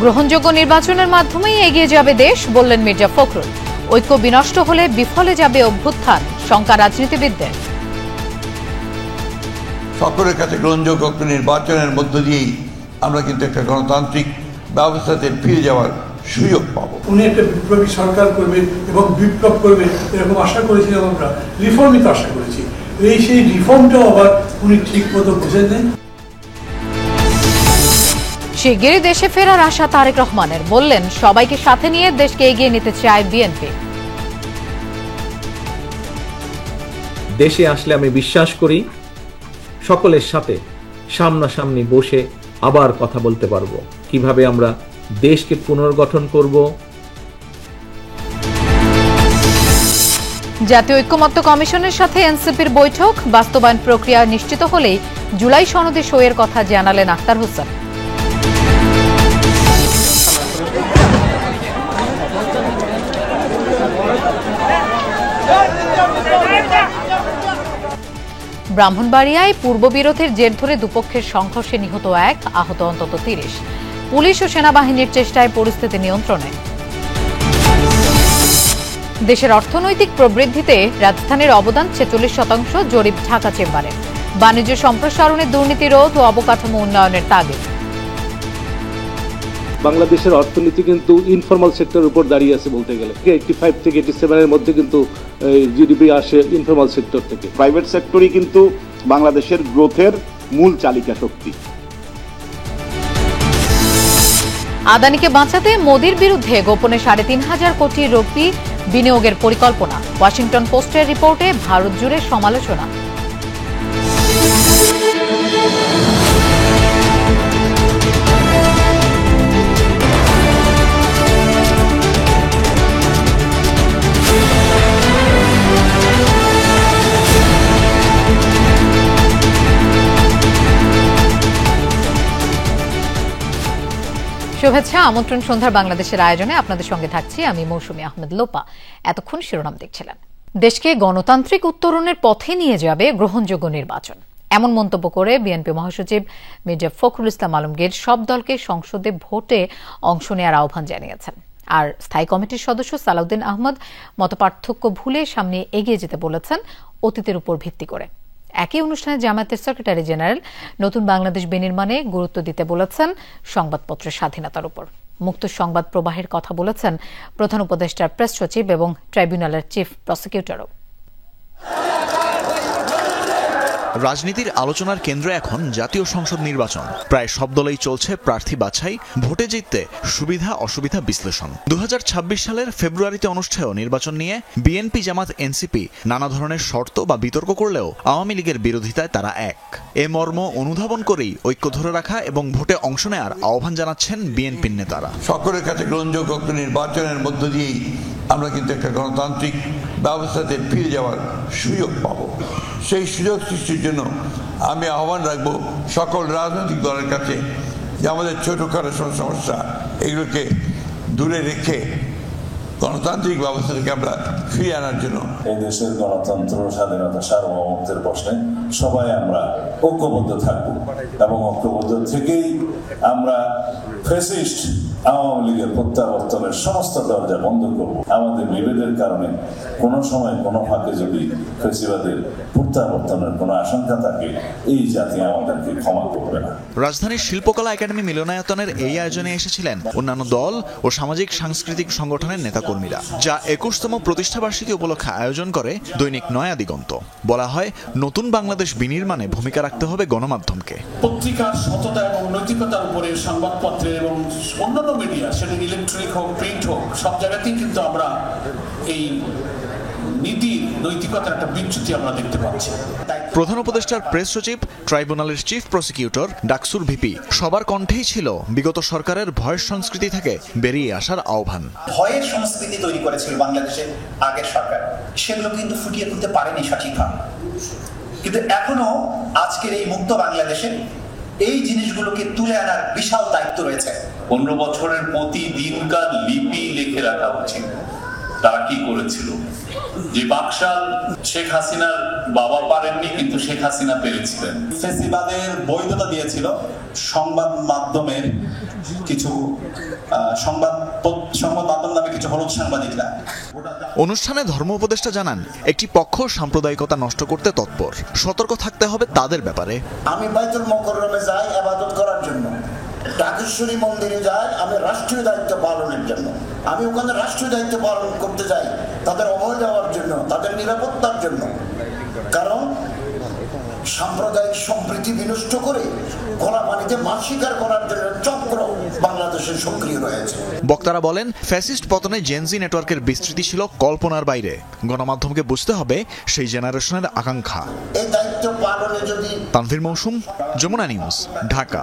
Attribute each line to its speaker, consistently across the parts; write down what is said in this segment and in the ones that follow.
Speaker 1: গ্রহণযোগ্য নির্বাচনের মাধ্যমেই এগিয়ে যাবে দেশ, বললেন মির্জা ফখরুল। ঐক্য বিনষ্ট হলে বিফলে যাবে অভ্যুত্থান, শঙ্কা রাজনীতিবিদদের।
Speaker 2: সকলের কাছে গ্রহণযোগ্য নির্বাচনের মধ্য দিয়েই আমরা কিন্তু একটা গণতান্ত্রিক ব্যবস্থাতে ফিরে যাওয়ার সুযোগ পাবো।
Speaker 3: উনি একটা বিপ্লবী সরকার করবেন এবং বিপ্লব করবেন এরকম আশা করেছিলাম আমরা, রিফর্মই তো আশা করেছি। সেই রিফর্মটাও আবার উনি ঠিক মতো বুঝেন নেন।
Speaker 1: শিগগিরই দেশে ফেরার আশা তারেক রহমানের, বললেন সবাইকে সাথে নিয়ে দেশকে এগিয়ে নিতে চায় বিএনপি।
Speaker 4: দেশে আসলে আমি বিশ্বাস করি সকলের সাথে সামনাসামনি বসে আবার কথা বলতে পারবো, কিভাবে আমরা দেশকে পুনর্গঠন করব।
Speaker 1: জাতীয় ঐক্যমত্য কমিশনের সাথে এনসিপির বৈঠক, বাস্তবায়ন প্রক্রিয়া নিশ্চিত হলেই জুলাই সনদে সইয়ের কথা জানালেন আখতার হোসেন। ব্রাহ্মণবাড়িয়ায় পূর্ববিরোধের জের ধরে দুপক্ষের সংঘর্ষে নিহত 1, আহত অন্তত 30। পুলিশ ও সেনাবাহিনীর চেষ্টায় পরিস্থিতি নিয়ন্ত্রণে। দেশের অর্থনৈতিক প্রবৃদ্ধিতে রাজধানীর অবদান 46%, জরিপ ঢাকা চেম্বারে। বাণিজ্য সম্প্রসারণে দুর্নীতি রোধ ও অবকাঠামো উন্নয়নের তাগিদ।
Speaker 5: বাংলাদেশের অর্থনীতি কিন্তু ইনফর্মাল সেক্টরের উপর দাঁড়িয়ে আছে বলতে গেলে। 85 থেকে 87 এর মধ্যে কিন্তু জিডিপি আসে ইনফর্মাল সেক্টর থেকে।
Speaker 6: প্রাইভেট সেক্টরই কিন্তু বাংলাদেশের গ্রোথের মূল চালিকা শক্তি।
Speaker 1: আদানিকে বাঁচাতে মোদির বিরুদ্ধে গোপনে 3,500 কোটি রুপি বিনিয়োগের পরিকল্পনা। ওয়াশিংটন পোস্টের রিপোর্টে ভারত জুড়ে সমালোচনা। শুভেচ্ছা, আমন্ত্রণ সন্ধ্যার বাংলাদেশের আয়োজনে আপনাদের সঙ্গে থাকছি আমি মৌসুমী আহমেদ লোপা। এতক্ষণ শিরোনাম দেখছিলেন। দেশকে গণতান্ত্রিক উত্তরণের পথে নিয়ে যাবে গ্রহণযোগ্য নির্বাচন, এমন মন্তব্য করে বিএনপি মহাসচিব মির্জা ফখরুল ইসলাম আলমগীর সব দলকে সংসদে ভোটে অংশ নেওয়ার আহ্বান জানিয়েছেন। আর স্থায়ী কমিটির সদস্য সালাউদ্দিন আহমদ মতপার্থক্য ভুলে সামনে এগিয়ে যেতে বলেছেন অতীতের উপর ভিত্তি করে। একই অনুষ্ঠানে জামায়াতের সেক্রেটারি জেনারেল নতুন বাংলাদেশ বিনির্মাণে গুরুত্ব দিতে বলেছেন সংবাদপত্রের স্বাধীনতার উপর। মুক্ত সংবাদ প্রবাহের কথা বলেছেন প্রধান উপদেষ্টার প্রেস সচিব এবং ট্রাইব্যুনালের চিফ প্রসিকিউটরও।
Speaker 7: রাজনীতির আলোচনার কেন্দ্রে এখন জাতীয় সংসদ নির্বাচন। প্রায় সব দলেই চলছে প্রার্থী বাছাই, ভোটে জিততে সুবিধা অসুবিধা বিশ্লেষণ। 2026 সালের ফেব্রুয়ারিতে অনুষ্ঠেয় নির্বাচন নিয়ে বিএনপি, জামাত, এনসিপি নানা ধরনের শর্ত বা বিতর্ক করলেও আওয়ামী লীগের বিরোধিতায় তারা এক। এ মর্ম অনুধাবন করেই ঐক্য ধরে রাখা এবং ভোটে অংশ নেওয়ার আহ্বান জানাচ্ছেন বিএনপির নেতারা।
Speaker 2: সকলের কাছে গ্রহণযোগ্য নির্বাচনের মধ্য দিয়েই আমরা কিন্তু একটা গণতান্ত্রিক ব্যবস্থাতে ফিরে যাওয়ার সুযোগ পাবো। সেই সুযোগ সৃষ্টির জন্য আমি আহ্বান রাখবো সকল রাজনৈতিক দলের কাছে যে আমাদের ছোটখাটো সমস্যা এগুলোকে দূরে রেখে গণতান্ত্রিক ব্যবস্থা থেকে আমরা ফিরে আনার জন্য
Speaker 8: এই দেশের গণতন্ত্র, স্বাধীনতা, সার্বভৌমত্বের প্রশ্নে সবাই আমরা ঐক্যবদ্ধ থাকবো এবং ঐক্যবদ্ধ থেকেই আমরা ফ্যাসিস্ট আওয়ামী লীগের প্রত্যাবর্তনের সমস্ত দরজা বন্ধ করব। আমাদের বিভেদের কারণে কোনো সময় কোনো ফাঁকে যদি ফ্যাসিবাদের প্রত্যাবর্তনের কোনো আশঙ্কা থাকে, এই জাতি আমাদেরকে ক্ষমা করবে না।
Speaker 7: রাজধানীর শিল্পকলা একাডেমি মিলনায়তনের এই আয়োজনে এসেছিলেন অন্যান্য দল ও সামাজিক সাংস্কৃতিক সংগঠনের নেতাকর্মীরা, যা 21তম প্রতিষ্ঠাবার্ষিকী উপলক্ষে আয়োজন করে দৈনিক নয়া দিগন্ত। বলা হয়, নতুন বাংলাদেশ বিনির্মাণে ভূমিকা রাখতে হবে গণমাধ্যমকে।
Speaker 9: পত্রিকার সততা এবং নৈতিকতার উপরে সংবাদপত্রের এবং অন্যান্য মিডিয়া, সেটা ইলেকট্রনিক হোক, প্রিন্ট হোক, সব জায়গাতেই কিন্তু আমরা এই নীতির নৈতিকতার একটা বিচ্যুতি আমরা দেখতে পাচ্ছি।
Speaker 7: প্রধান উপদেষ্টার প্রেস সচিব, ট্রাইব্যুনালের চিফ প্রসিকিউটর, ডাকসুর ভিপি সবার কণ্ঠেই ছিল বিগত সরকারের ভয়ের সংস্কৃতি থেকে বেরিয়ে আসার আহ্বান।
Speaker 10: ভয়ের সংস্কৃতি তৈরি করেছিল বাংলাদেশের আগের সরকার, সেগুলো কিন্তু ফুটিয়ে তুলতে পারেনি সঠিকভাবে। কিন্তু এখনো আজকের এই মুক্ত বাংলাদেশে এই জিনিসগুলোকে তুলে আনার বিশাল দায়িত্ব রয়েছে।
Speaker 8: 15 বছরের প্রতিদিনকার লিপি লিখে রাখা উচিত
Speaker 9: তারা কি করেছিল। যে বাকশাল শেখ হাসিনার বাবা পারেননি, কিন্তু শেখ হাসিনা পেরেছিলেন।
Speaker 10: ফেসিবাদের বৈধতা দিয়েছিল সংবাদ মাধ্যমের কিছু সংবাদ মাধ্যম নামে কিছু হলুদ সাংবাদিকরা।
Speaker 7: অনুষ্ঠানে ধর্ম উপদেষ্টা জানান, একটি পক্ষ সাম্প্রদায়িকতা নষ্ট করতে তৎপর, সতর্ক থাকতে হবে তাদের ব্যাপারে।
Speaker 10: আমি বাইতুল মুকাররমে যাই ইবাদত করার জন্য, ঢাকেশ্বরী মন্দিরে যাই আমি রাষ্ট্রীয় দায়িত্ব পালনের জন্য, আমি ওখানে রাষ্ট্রীয় দায়িত্ব পালন করতে যাই তাদের অভয় দেওয়ার জন্য, তাদের নিরাপত্তার জন্য। কারণ সাম্প্রদায়িক সম্প্রীতি বিনষ্ট করে গলা পানিতে মাছ শিকার করার জন্য চক্র বাংলাদেশের সক্রিয় রয়েছে।
Speaker 7: বক্তারা বলেন, ফ্যাসিস্ট পতনে জেনজি নেটওয়ার্কের বিস্তৃতি ছিল কল্পনার বাইরে। গণমাধ্যমকে বুঝতে হবে সেই জেনারেশনের আকাঙ্ক্ষা।
Speaker 10: এই দায়িত্ব পালনে যদি
Speaker 7: তানভীর মৌসুম, যমুনা নিউজ, ঢাকা।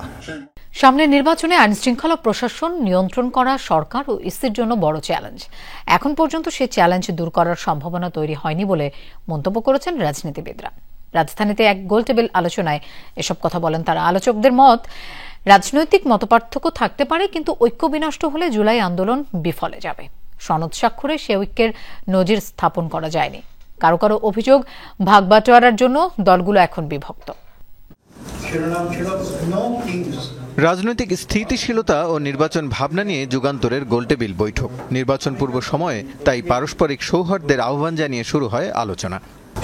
Speaker 1: সামনের নির্বাচনে আইন শৃঙ্খলা প্রশাসন নিয়ন্ত্রণ করা সরকার ও ইসির জন্য বড় চ্যালেঞ্জ। এখন পর্যন্ত সেই চ্যালেঞ্জ দূর করার সম্ভাবনা তৈরি হয়নি বলে মন্তব্য করেছেন রাজনীতিবিদরা। রাজধানীতে এক গোলটেবিল আলোচনায় এসব কথা বলেন তারা। আলোচকদের মত, রাজনৈতিক মতপার্থক্য থাকতে পারে, কিন্তু ঐক্য বিনষ্ট হলে জুলাই আন্দোলন বিফলে যাবে। সনদ স্বাক্ষরে সে ঐক্যের নজির স্থাপন করা যায়নি। কারো কারো অভিযোগ, ভাগবাটোয়ারার জন্য দলগুলো এখন বিভক্ত।
Speaker 11: রাজনৈতিক স্থিতিশীলতা ও নির্বাচন ভাবনা নিয়ে যুগান্তরের গোলটেবিল বৈঠক। নির্বাচন পূর্ব সময়ে তাই পারস্পরিক সৌহার্দ্যের আহ্বান জানিয়ে শুরু হয় আলোচনা।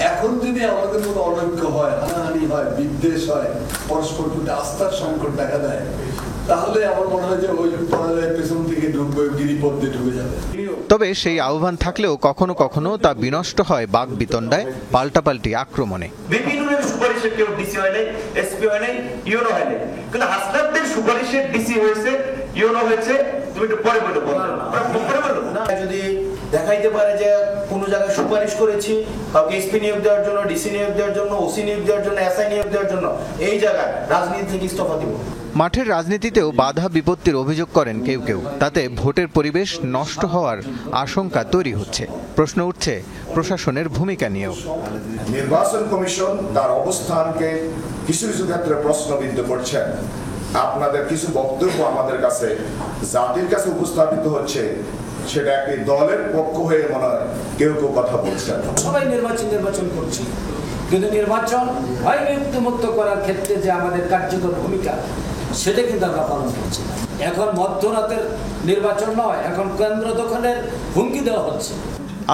Speaker 12: এখন যদি আমাদের মতো অনৈক্য হয়, হানাহানি হয়, বিদ্বেষ হয়, পরস্পর প্রতি আস্থার সংকট দেখা দেয়, তাহলে আমার মনে হয় যে ওই পড়ালের পেছন থেকে ঢুকবে, গিরিপথ দিয়ে ঢুকে যাবে।
Speaker 11: তবে সেই আহ্বান থাকলেও কখনো কখনো তা বিনষ্ট হয় বাক বিতণ্ডায়, পাল্টাপাল্টি আক্রমণে।
Speaker 13: বিভিন্নের সুপারিশে কেউ ডিসি হয় নাই, এসপি হয় নাই, ইউনো হয় নাই, কিন্তু হাসনাতদের সুপারিশে ডিসি হয়েছে, ইউনো হয়েছে। তুমি একটু পরে বলো,
Speaker 14: যদি দেখাইতে পারে যে কোন জায়গায় সুপারিশ করেছি, কাউকে এসপি নিয়োগ দেওয়ার জন্য, ডিসি নিয়োগ দেওয়ার জন্য, ওসি নিয়োগ দেওয়ার জন্য, এসআই নিয়োগ দেওয়ার জন্য, এই জায়গায় রাজনীতি থেকে ইস্তফা দিব।
Speaker 11: মাঠের রাজনীতিতেও বাধা বিপত্তির অভিযোগ করেন কেউ কেউ। তাতে ভোটের পরিবেশ নষ্ট হওয়ার আশঙ্কা তৈরি হচ্ছে। প্রশ্ন উঠছে প্রশাসনের ভূমিকা নিয়েও।
Speaker 15: নির্বাচন কমিশন তার অবস্থানকে কিছু কিছু ক্ষেত্রে প্রশ্নবিদ্ধ করছেন। আপনাদের কিছু বক্তব্য আমাদের কাছে জাতির কাছে উপস্থাপিত হচ্ছে, সেটা একটি দলের পক্ষ হয়ে মনে হয় কেউ কেউ কথা বলছেন।
Speaker 16: সবাই নির্বাচন করছি, কিন্তু নির্বাচন হয় মুক্ত করার ক্ষেত্রে যে আমাদের কার্যকর ভূমিকা, সেটা কিন্তু আমরা পালন করছি না। এখন মধ্যরাতের নির্বাচন নয়, এখন কেন্দ্র দখলের হুমকি দেওয়া হচ্ছে।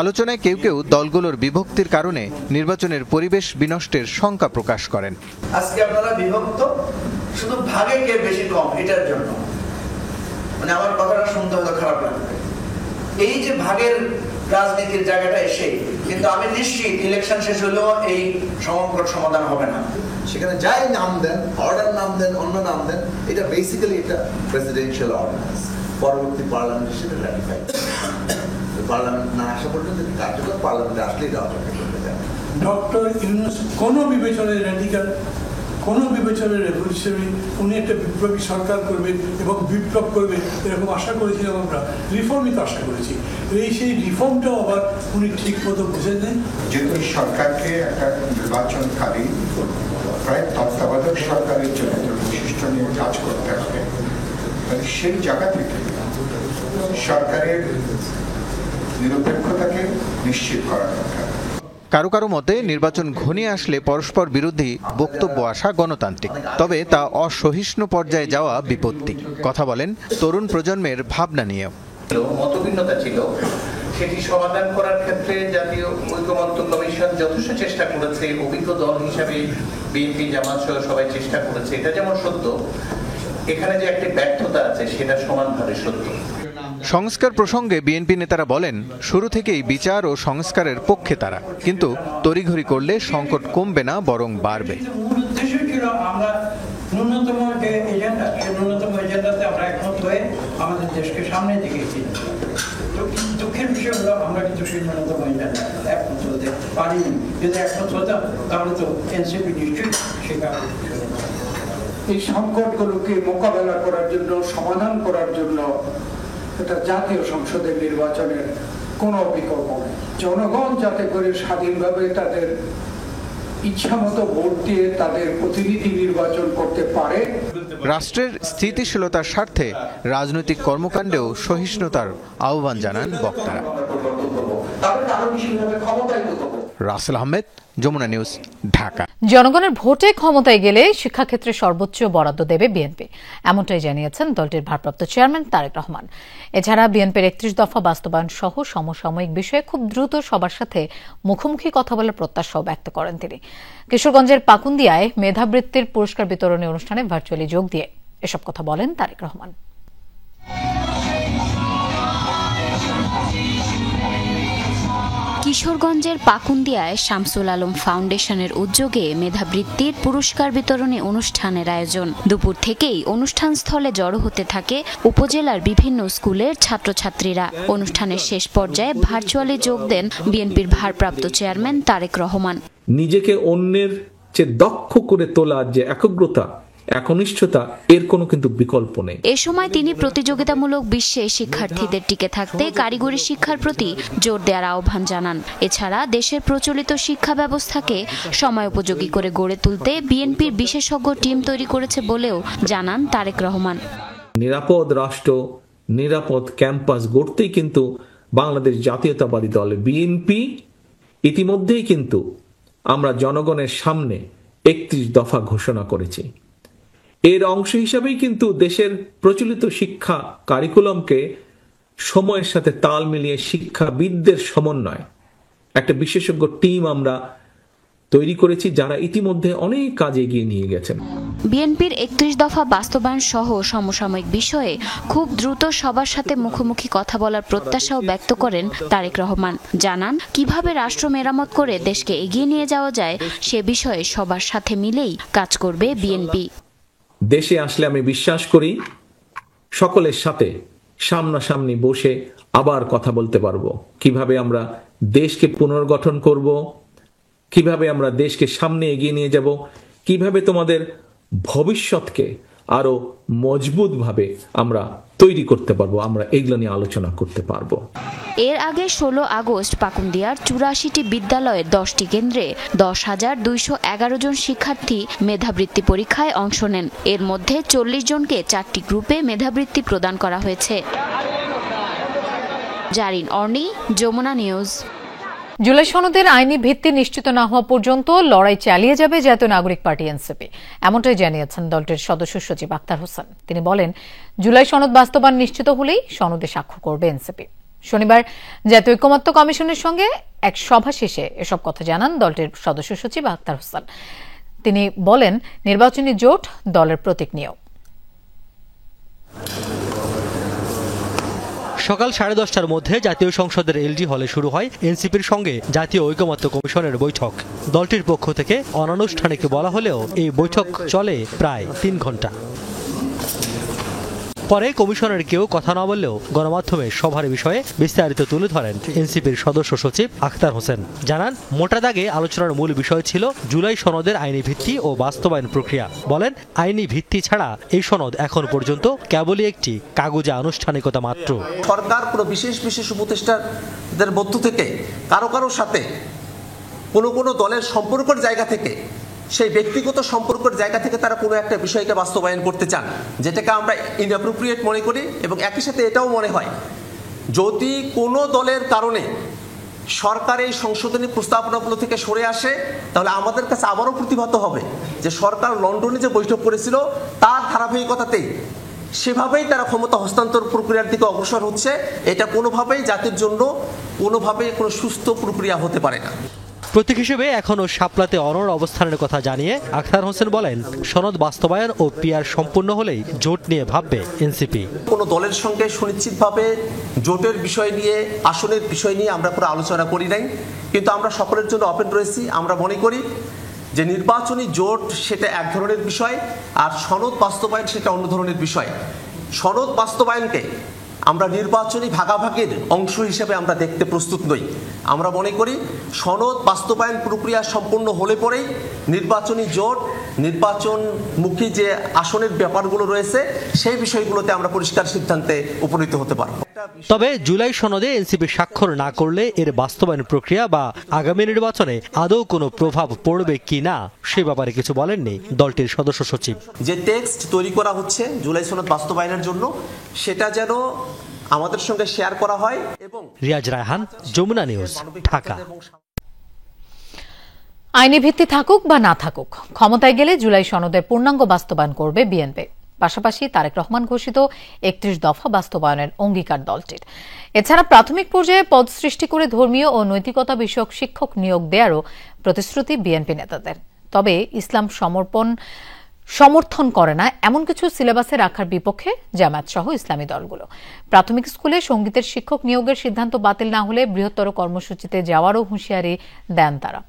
Speaker 11: আলোচনায় কেউ কেউ দলগুলোর বিভক্তির কারণে নির্বাচনের পরিবেশ বিনষ্টের শঙ্কা প্রকাশ করেন।
Speaker 14: আজকে আপনারা বিভক্ত, শুধু ভাগে কে বেশি কম এটার জন্য। মানে আমার কথাটা শুনতে হয়তো খারাপ লাগবে, এই যে ভাগের রাজনীতির জায়গাটা এসে, কিন্তু আমি নিশ্চিত ইলেকশন শেষ হলেও এই সংকট সমাধান হবে না।
Speaker 17: সেখানে যাই নাম দেন, অর্ডার নাম দেন, অন্য নাম দেন, এটা বেসিক্যালি এটা প্রেসিডেন্সিয়াল অর্ডিন্যান্স, পরবর্তী পার্লামেন্ট সেটা রাটিফাই। পার্লামেন্ট না আসা পর্যন্ত কার্যকর, পার্লামেন্টে আসলেই এটা অপেক্ষা করতে যাবে।
Speaker 3: ডক্টর ইউনূস কোনো বিবেচনায় র্যাডিক্যাল, কোনো বিবেচনায় রেভলিউশনারি, উনি একটা বিপ্লবী সরকার করবেন এবং বিপ্লব করবেন এরকম আশা করেছিলাম আমরা। রিফর্মই তো আশা করেছি। সেই রিফর্মটাও আবার উনি ঠিক মতো বুঝে নেন।
Speaker 18: যেহেতু সরকারকে একটা নির্বাচনকারী প্রায় তত্ত্বাবধায়ক সরকারের জন্য বৈশিষ্ট্য নিয়ে কাজ করতে হবে, সেই জায়গা থেকে সরকারের নিরপেক্ষতাকে নিশ্চিত করা দরকার।
Speaker 11: কারো কারো মতে নির্বাচন ঘনিয়ে আসলে পরস্পর বিরোধী বক্তব্য আসা গণতান্ত্রিক, তবে তা অসহিষ্ণু পর্যায়ে যাওয়া বিপত্তি। কথা বলেন তরুণ প্রজন্মের ভাবনা নিয়েও।
Speaker 13: মতভিন্নতা ছিল, সেটি সমাধান করার ক্ষেত্রে জাতীয় ঐক্যমত্য কমিশন যথেষ্ট চেষ্টা করেছে। অভিজ্ঞ দল হিসাবে বিএনপি, জামাত সহ সবাই চেষ্টা করেছে। এটা যেমন সত্য, এখানে যে একটি ব্যর্থতা আছে সেটা সমানভাবে সত্য।
Speaker 11: সংস্কার প্রসঙ্গে বিএনপি নেতারা বলেন, শুরু থেকেই বিচার ও সংস্কারের পক্ষে তারা, কিন্তু তড়িঘড়ি করলে সংকট কমবে না, বরং বাড়বে।
Speaker 16: মূল উদ্দেশ্য ছিল আমরা ন্যূনতম যে এজেন্ডা, সেই ন্যূনতম এজেন্ডাতে আমরা একমত হয়ে আমাদের দেশকে সামনে দিকে এগিয়ে নিয়ে যাব। তো দুঃখের বিষয় হলো আমরা কিন্তু সেই ন্যূনতম এজেন্ডা একমত হতে পারিনি। যদি একমত হতাম তাহলে তো এনসিপি নিশ্চয়ই সেটা।
Speaker 19: এই সংকটগুলোকে মোকাবেলা করার জন্য, সমাধান করার জন্য এটা জাতীয় সংসদের নির্বাচনের কোনো বিকল্প নেই। জনগণ যাতে করে স্বাধীনভাবে তাদের ইচ্ছামতো ভোট দিয়ে তাদের প্রতিনিধি নির্বাচন করতে পারে।
Speaker 11: রাষ্ট্রের স্থিতিশীলতার স্বার্থে রাজনৈতিক কর্মকাণ্ডেও সহিষ্ণুতার আহ্বান জানান বক্তারা।
Speaker 14: তাদেরকে আরো বেশিভাবে ক্ষমতায়িত করবো।
Speaker 11: রাসেল আহমেদ, যমুনা নিউজ, ঢাকা।
Speaker 1: জনগণের ভোটে ক্ষমতায় গেলে শিক্ষাক্ষেত্রে সর্বোচ্চ বরাদ্দ দেবে বিএনপি, এমনটাই জানিয়েছেন দলটির ভারপ্রাপ্ত চেয়ারম্যান তারেক রহমান। এছাড়া বিএনপির 31 দফা বাস্তবায়ন সহ সমসাময়িক বিষয়ে খুব দ্রুত সবার সাথে মুখোমুখি কথা বলার প্রত্যাশাও ব্যক্ত করেন তিনি। কিশোরগঞ্জের পাকুন্দিয়ায় মেধাবৃত্তির পুরস্কার বিতরণী অনুষ্ঠানে ভার্চুয়ালি যোগ দিয়ে এসব কথা বলেন তারেক রহমান।
Speaker 20: কিশোরগঞ্জের পাকুন্দিয়ায় শামসুল আলম ফাউন্ডেশনের উদ্যোগে মেধাবৃত্তির পুরস্কার বিতরণী অনুষ্ঠানের আয়োজন। দুপুর থেকেই অনুষ্ঠান স্থলে জড়ো হতে থাকে উপজেলার বিভিন্ন স্কুলের ছাত্রছাত্রীরা। অনুষ্ঠানের শেষ পর্যায়ে ভার্চুয়ালি যোগ দেন বিএনপির ভারপ্রাপ্ত চেয়ারম্যান তারেক রহমান।
Speaker 4: নিজেকে অন্যের চেয়ে দক্ষ করে তোলার যে একগ্রতা, একনিষ্ঠতা, এর কোনো কিন্তু বিকল্প নেই।
Speaker 20: এ সময় তিনি প্রতিযোগিতামূলক বিশ্বে শিক্ষার্থীদের টিকে থাকতে কারিগরি শিক্ষার প্রতি জোর দেওয়ার আহ্বান জানান। এছাড়া দেশের প্রচলিত শিক্ষা ব্যবস্থাকে সময়োপযোগী করে গড়ে তুলতে বিএনপির বিশেষজ্ঞ টিম তৈরি করেছে বলেও জানান তারেক রহমান।
Speaker 4: নিরাপদ রাষ্ট্র, নিরাপদ ক্যাম্পাস গড়তেই কিন্তু বাংলাদেশ জাতীয়তাবাদী দল বিএনপি ইতিমধ্যেই কিন্তু আমরা জনগণের সামনে 31 দফা ঘোষণা করেছি। এর অংশ হিসাবেই কিন্তু দেশের প্রচলিত শিক্ষা কারিকুলামকে সময়ের সাথে তাল মিলিয়ে শিক্ষাবিদদের সমন্বয় একটা বিশেষজ্ঞ টিম আমরা তৈরি করেছি, যারা ইতিমধ্যে অনেক কাজ এগিয়ে নিয়ে গেছেন।
Speaker 20: বিএনপির 31 দফা বাস্তবায়ন সহ সমসাময়িক বিষয়ে খুব দ্রুত সবার সাথে মুখোমুখি কথা বলার প্রত্যাশাও ব্যক্ত করেন তারেক রহমান। জানান কিভাবে রাষ্ট্র মেরামত করে দেশকে এগিয়ে নিয়ে যাওয়া যায় সে বিষয়ে সবার সাথে মিলেই কাজ করবে বিএনপি।
Speaker 4: দেশে আসলে আমি বিশ্বাস করি সকলের সাথে সামনাসামনি বসে আবার কথা বলতে পারবো, কিভাবে আমরা দেশকে পুনর্গঠন করব, কিভাবে আমরা দেশকে সামনে এগিয়ে নিয়ে যাব, কিভাবে তোমাদের ভবিষ্যৎকে আরো মজবুতভাবে আমরা তৈরি করতে পারবো, আমরা এগুলো নিয়ে আলোচনা করতে পারবো।
Speaker 20: এর আগে 16 আগস্ট পাকুন্দিয়ার 84টি বিদ্যালয়ের 10টি কেন্দ্রে 10,211 জন শিক্ষার্থী মেধাবৃত্তি পরীক্ষায় অংশ নেন। এর মধ্যে 40 জনকে 4টি গ্রুপে মেধাবৃত্তি প্রদান করা হয়েছে। জারিন অর্নি, যমুনা নিউজ।
Speaker 1: জুলাই সনদের আইনি ভিত্তি নিশ্চিত না হওয়া পর্যন্ত লড়াই চালিয়ে যাবে জাতীয় নাগরিক পার্টি এনসিপি, এমনটাই জানিয়েছেন দলটির সদস্য সচিব আখতার হোসেন। তিনি বলেন, জুলাই সনদ বাস্তবায়ন নিশ্চিত হলেই সনদে স্বাক্ষর করবে এনসিপি। শনিবার জাতীয় ঐকমত্য কমিশনের সঙ্গে এক সভা শেষে এসব কথা জানান দলটির সদস্য সচিব আখতার হোসেন। তিনি বলেন, নির্বাচনী জোট দলের প্রতীক নিয়েও।
Speaker 21: সকাল 10:30টার মধ্যে জাতীয় সংসদের এলডি হলে শুরু হয় এনসিপির সঙ্গে জাতীয় ঐকমত্য কমিশনের বৈঠক। দলটির পক্ষ থেকে অনানুষ্ঠানিক বলা হলেও এই বৈঠক চলে প্রায় 3 ঘন্টা। পরে কমিশনের কেউ কথা না বললেও গণমাধ্যমে সভার বিষয়ে বিস্তারিত তুলে ধরেন এনসিপির সদস্য সচিব আখতার হোসেন। জানান, মোটা দাগে আলোচনার মূল বিষয় ছিল জুলাই সনদের আইনি ভিত্তি ও বাস্তবায়ন প্রক্রিয়া। বলেন, আইনি ভিত্তি ছাড়া এই সনদ এখন পর্যন্ত কেবলই একটি কাগজে আনুষ্ঠানিকতা মাত্র।
Speaker 22: সরকার কোনো বিশেষ উপদেষ্টাদের মধ্য থেকে কারো সাথে কোনো দলের সম্পর্কের জায়গা থেকে, সেই ব্যক্তিগত সম্পর্কের জায়গা থেকে তারা কোনো একটা বিষয়কে বাস্তবায়ন করতে চান, যেটাকে আমরা ইনঅ্যাপ্রোপ্রিয়েট মনে করি। এবং একই সাথে এটাও মনে হয়, যদি কোনো দলের কারণে সরকার এই সংশোধনী প্রস্তাবনাগুলো থেকে সরে আসে, তাহলে আমাদের কাছে আবারও প্রতিভাত হবে যে সরকার লন্ডনে যে বৈঠক করেছিল তার ধারাবাহিকতাতেই সেভাবেই তারা ক্ষমতা হস্তান্তর প্রক্রিয়ার দিকে অগ্রসর হচ্ছে। এটা কোনোভাবেই জাতির জন্য কোনো সুস্থ প্রক্রিয়া হতে পারে না।
Speaker 21: প্রতীক হিসেবে এখনও শাপলাতে অনড় অবস্থানের কথা জানিয়ে আখতার হোসেন বলেন, সনদ বাস্তবায়ন ও পিআর সম্পূর্ণ হলেই জোট নিয়ে ভাববে এনসিপি।
Speaker 22: কোনো দলের সঙ্গে সুনিশ্চিতভাবে জোটের বিষয় নিয়ে, আসনের বিষয় নিয়ে আমরা কোনো আলোচনা করি নাই, কিন্তু আমরা সকলের জন্য ওপেন রয়েছি। আমরা মনে করি যে নির্বাচনী জোট সেটা এক ধরনের বিষয়, আর সনদ বাস্তবায়ন সেটা অন্য ধরনের বিষয়। সনদ বাস্তবায়নকে আমরা নির্বাচনী ভাগাভাগির অংশ হিসেবে আমরা দেখতে প্রস্তুত নই। আমরা মনে করি সনদ বাস্তবায়ন প্রক্রিয়া সম্পূর্ণ হলে পরেই নির্বাচনী জোট, নির্বাচনমুখী যে আসনের ব্যাপারগুলো রয়েছে সেই বিষয়গুলোতে আমরা পরিষ্কার সিদ্ধান্তে উপনীত হতে পারব।
Speaker 21: তবে জুলাই সনদে এনসিপি স্বাক্ষর না করলে এর বাস্তবায়ন প্রক্রিয়া বা আগামী নির্বাচনে আদৌ কোনো প্রভাব পড়বে কিনা সে ব্যাপারে কিছু বলেননি দলটির সদস্য সচিব।
Speaker 22: যে টেক্সট তৈরি করা হচ্ছে জুলাই সনদ বাস্তবায়নের জন্য, সেটা যেন আমাদের সঙ্গে শেয়ার করা হয়। এবং
Speaker 21: রিয়াজ রায়হান, যমুনা নিউজ, ঢাকা।
Speaker 1: আইনি ভিত্তি থাকুক বা না থাকুক, ক্ষমতায় গেলে জুলাই সনদের পূর্ণাঙ্গ বাস্তবায়ন করবে বিএনপি। পাশাপাশি তারেক রহমান ঘোষিত 31 দফা বাস্তবায়নের অঙ্গীকার দলটির। এছাড়া প্রাথমিক পর্যায়ে পদ সৃষ্টি করে ধর্মীয় ও নৈতিকতা বিষয়ক শিক্ষক নিয়োগ দেওয়ারও প্রতিশ্রুতি বিএনপি নেতাদের। তবে ইসলাম সমর্থন করে না এমন কিছু সিলেবাসে রাখার বিপক্ষে জামায়াত সহ ইসলামী দলগুলো। প্রাথমিক স্কুলে সংগীতের শিক্ষক নিয়োগের সিদ্ধান্ত বাতিল না হলে বৃহত্তর কর্মসূচিতে যাওয়ারও হুঁশিয়ারি দেন তারা।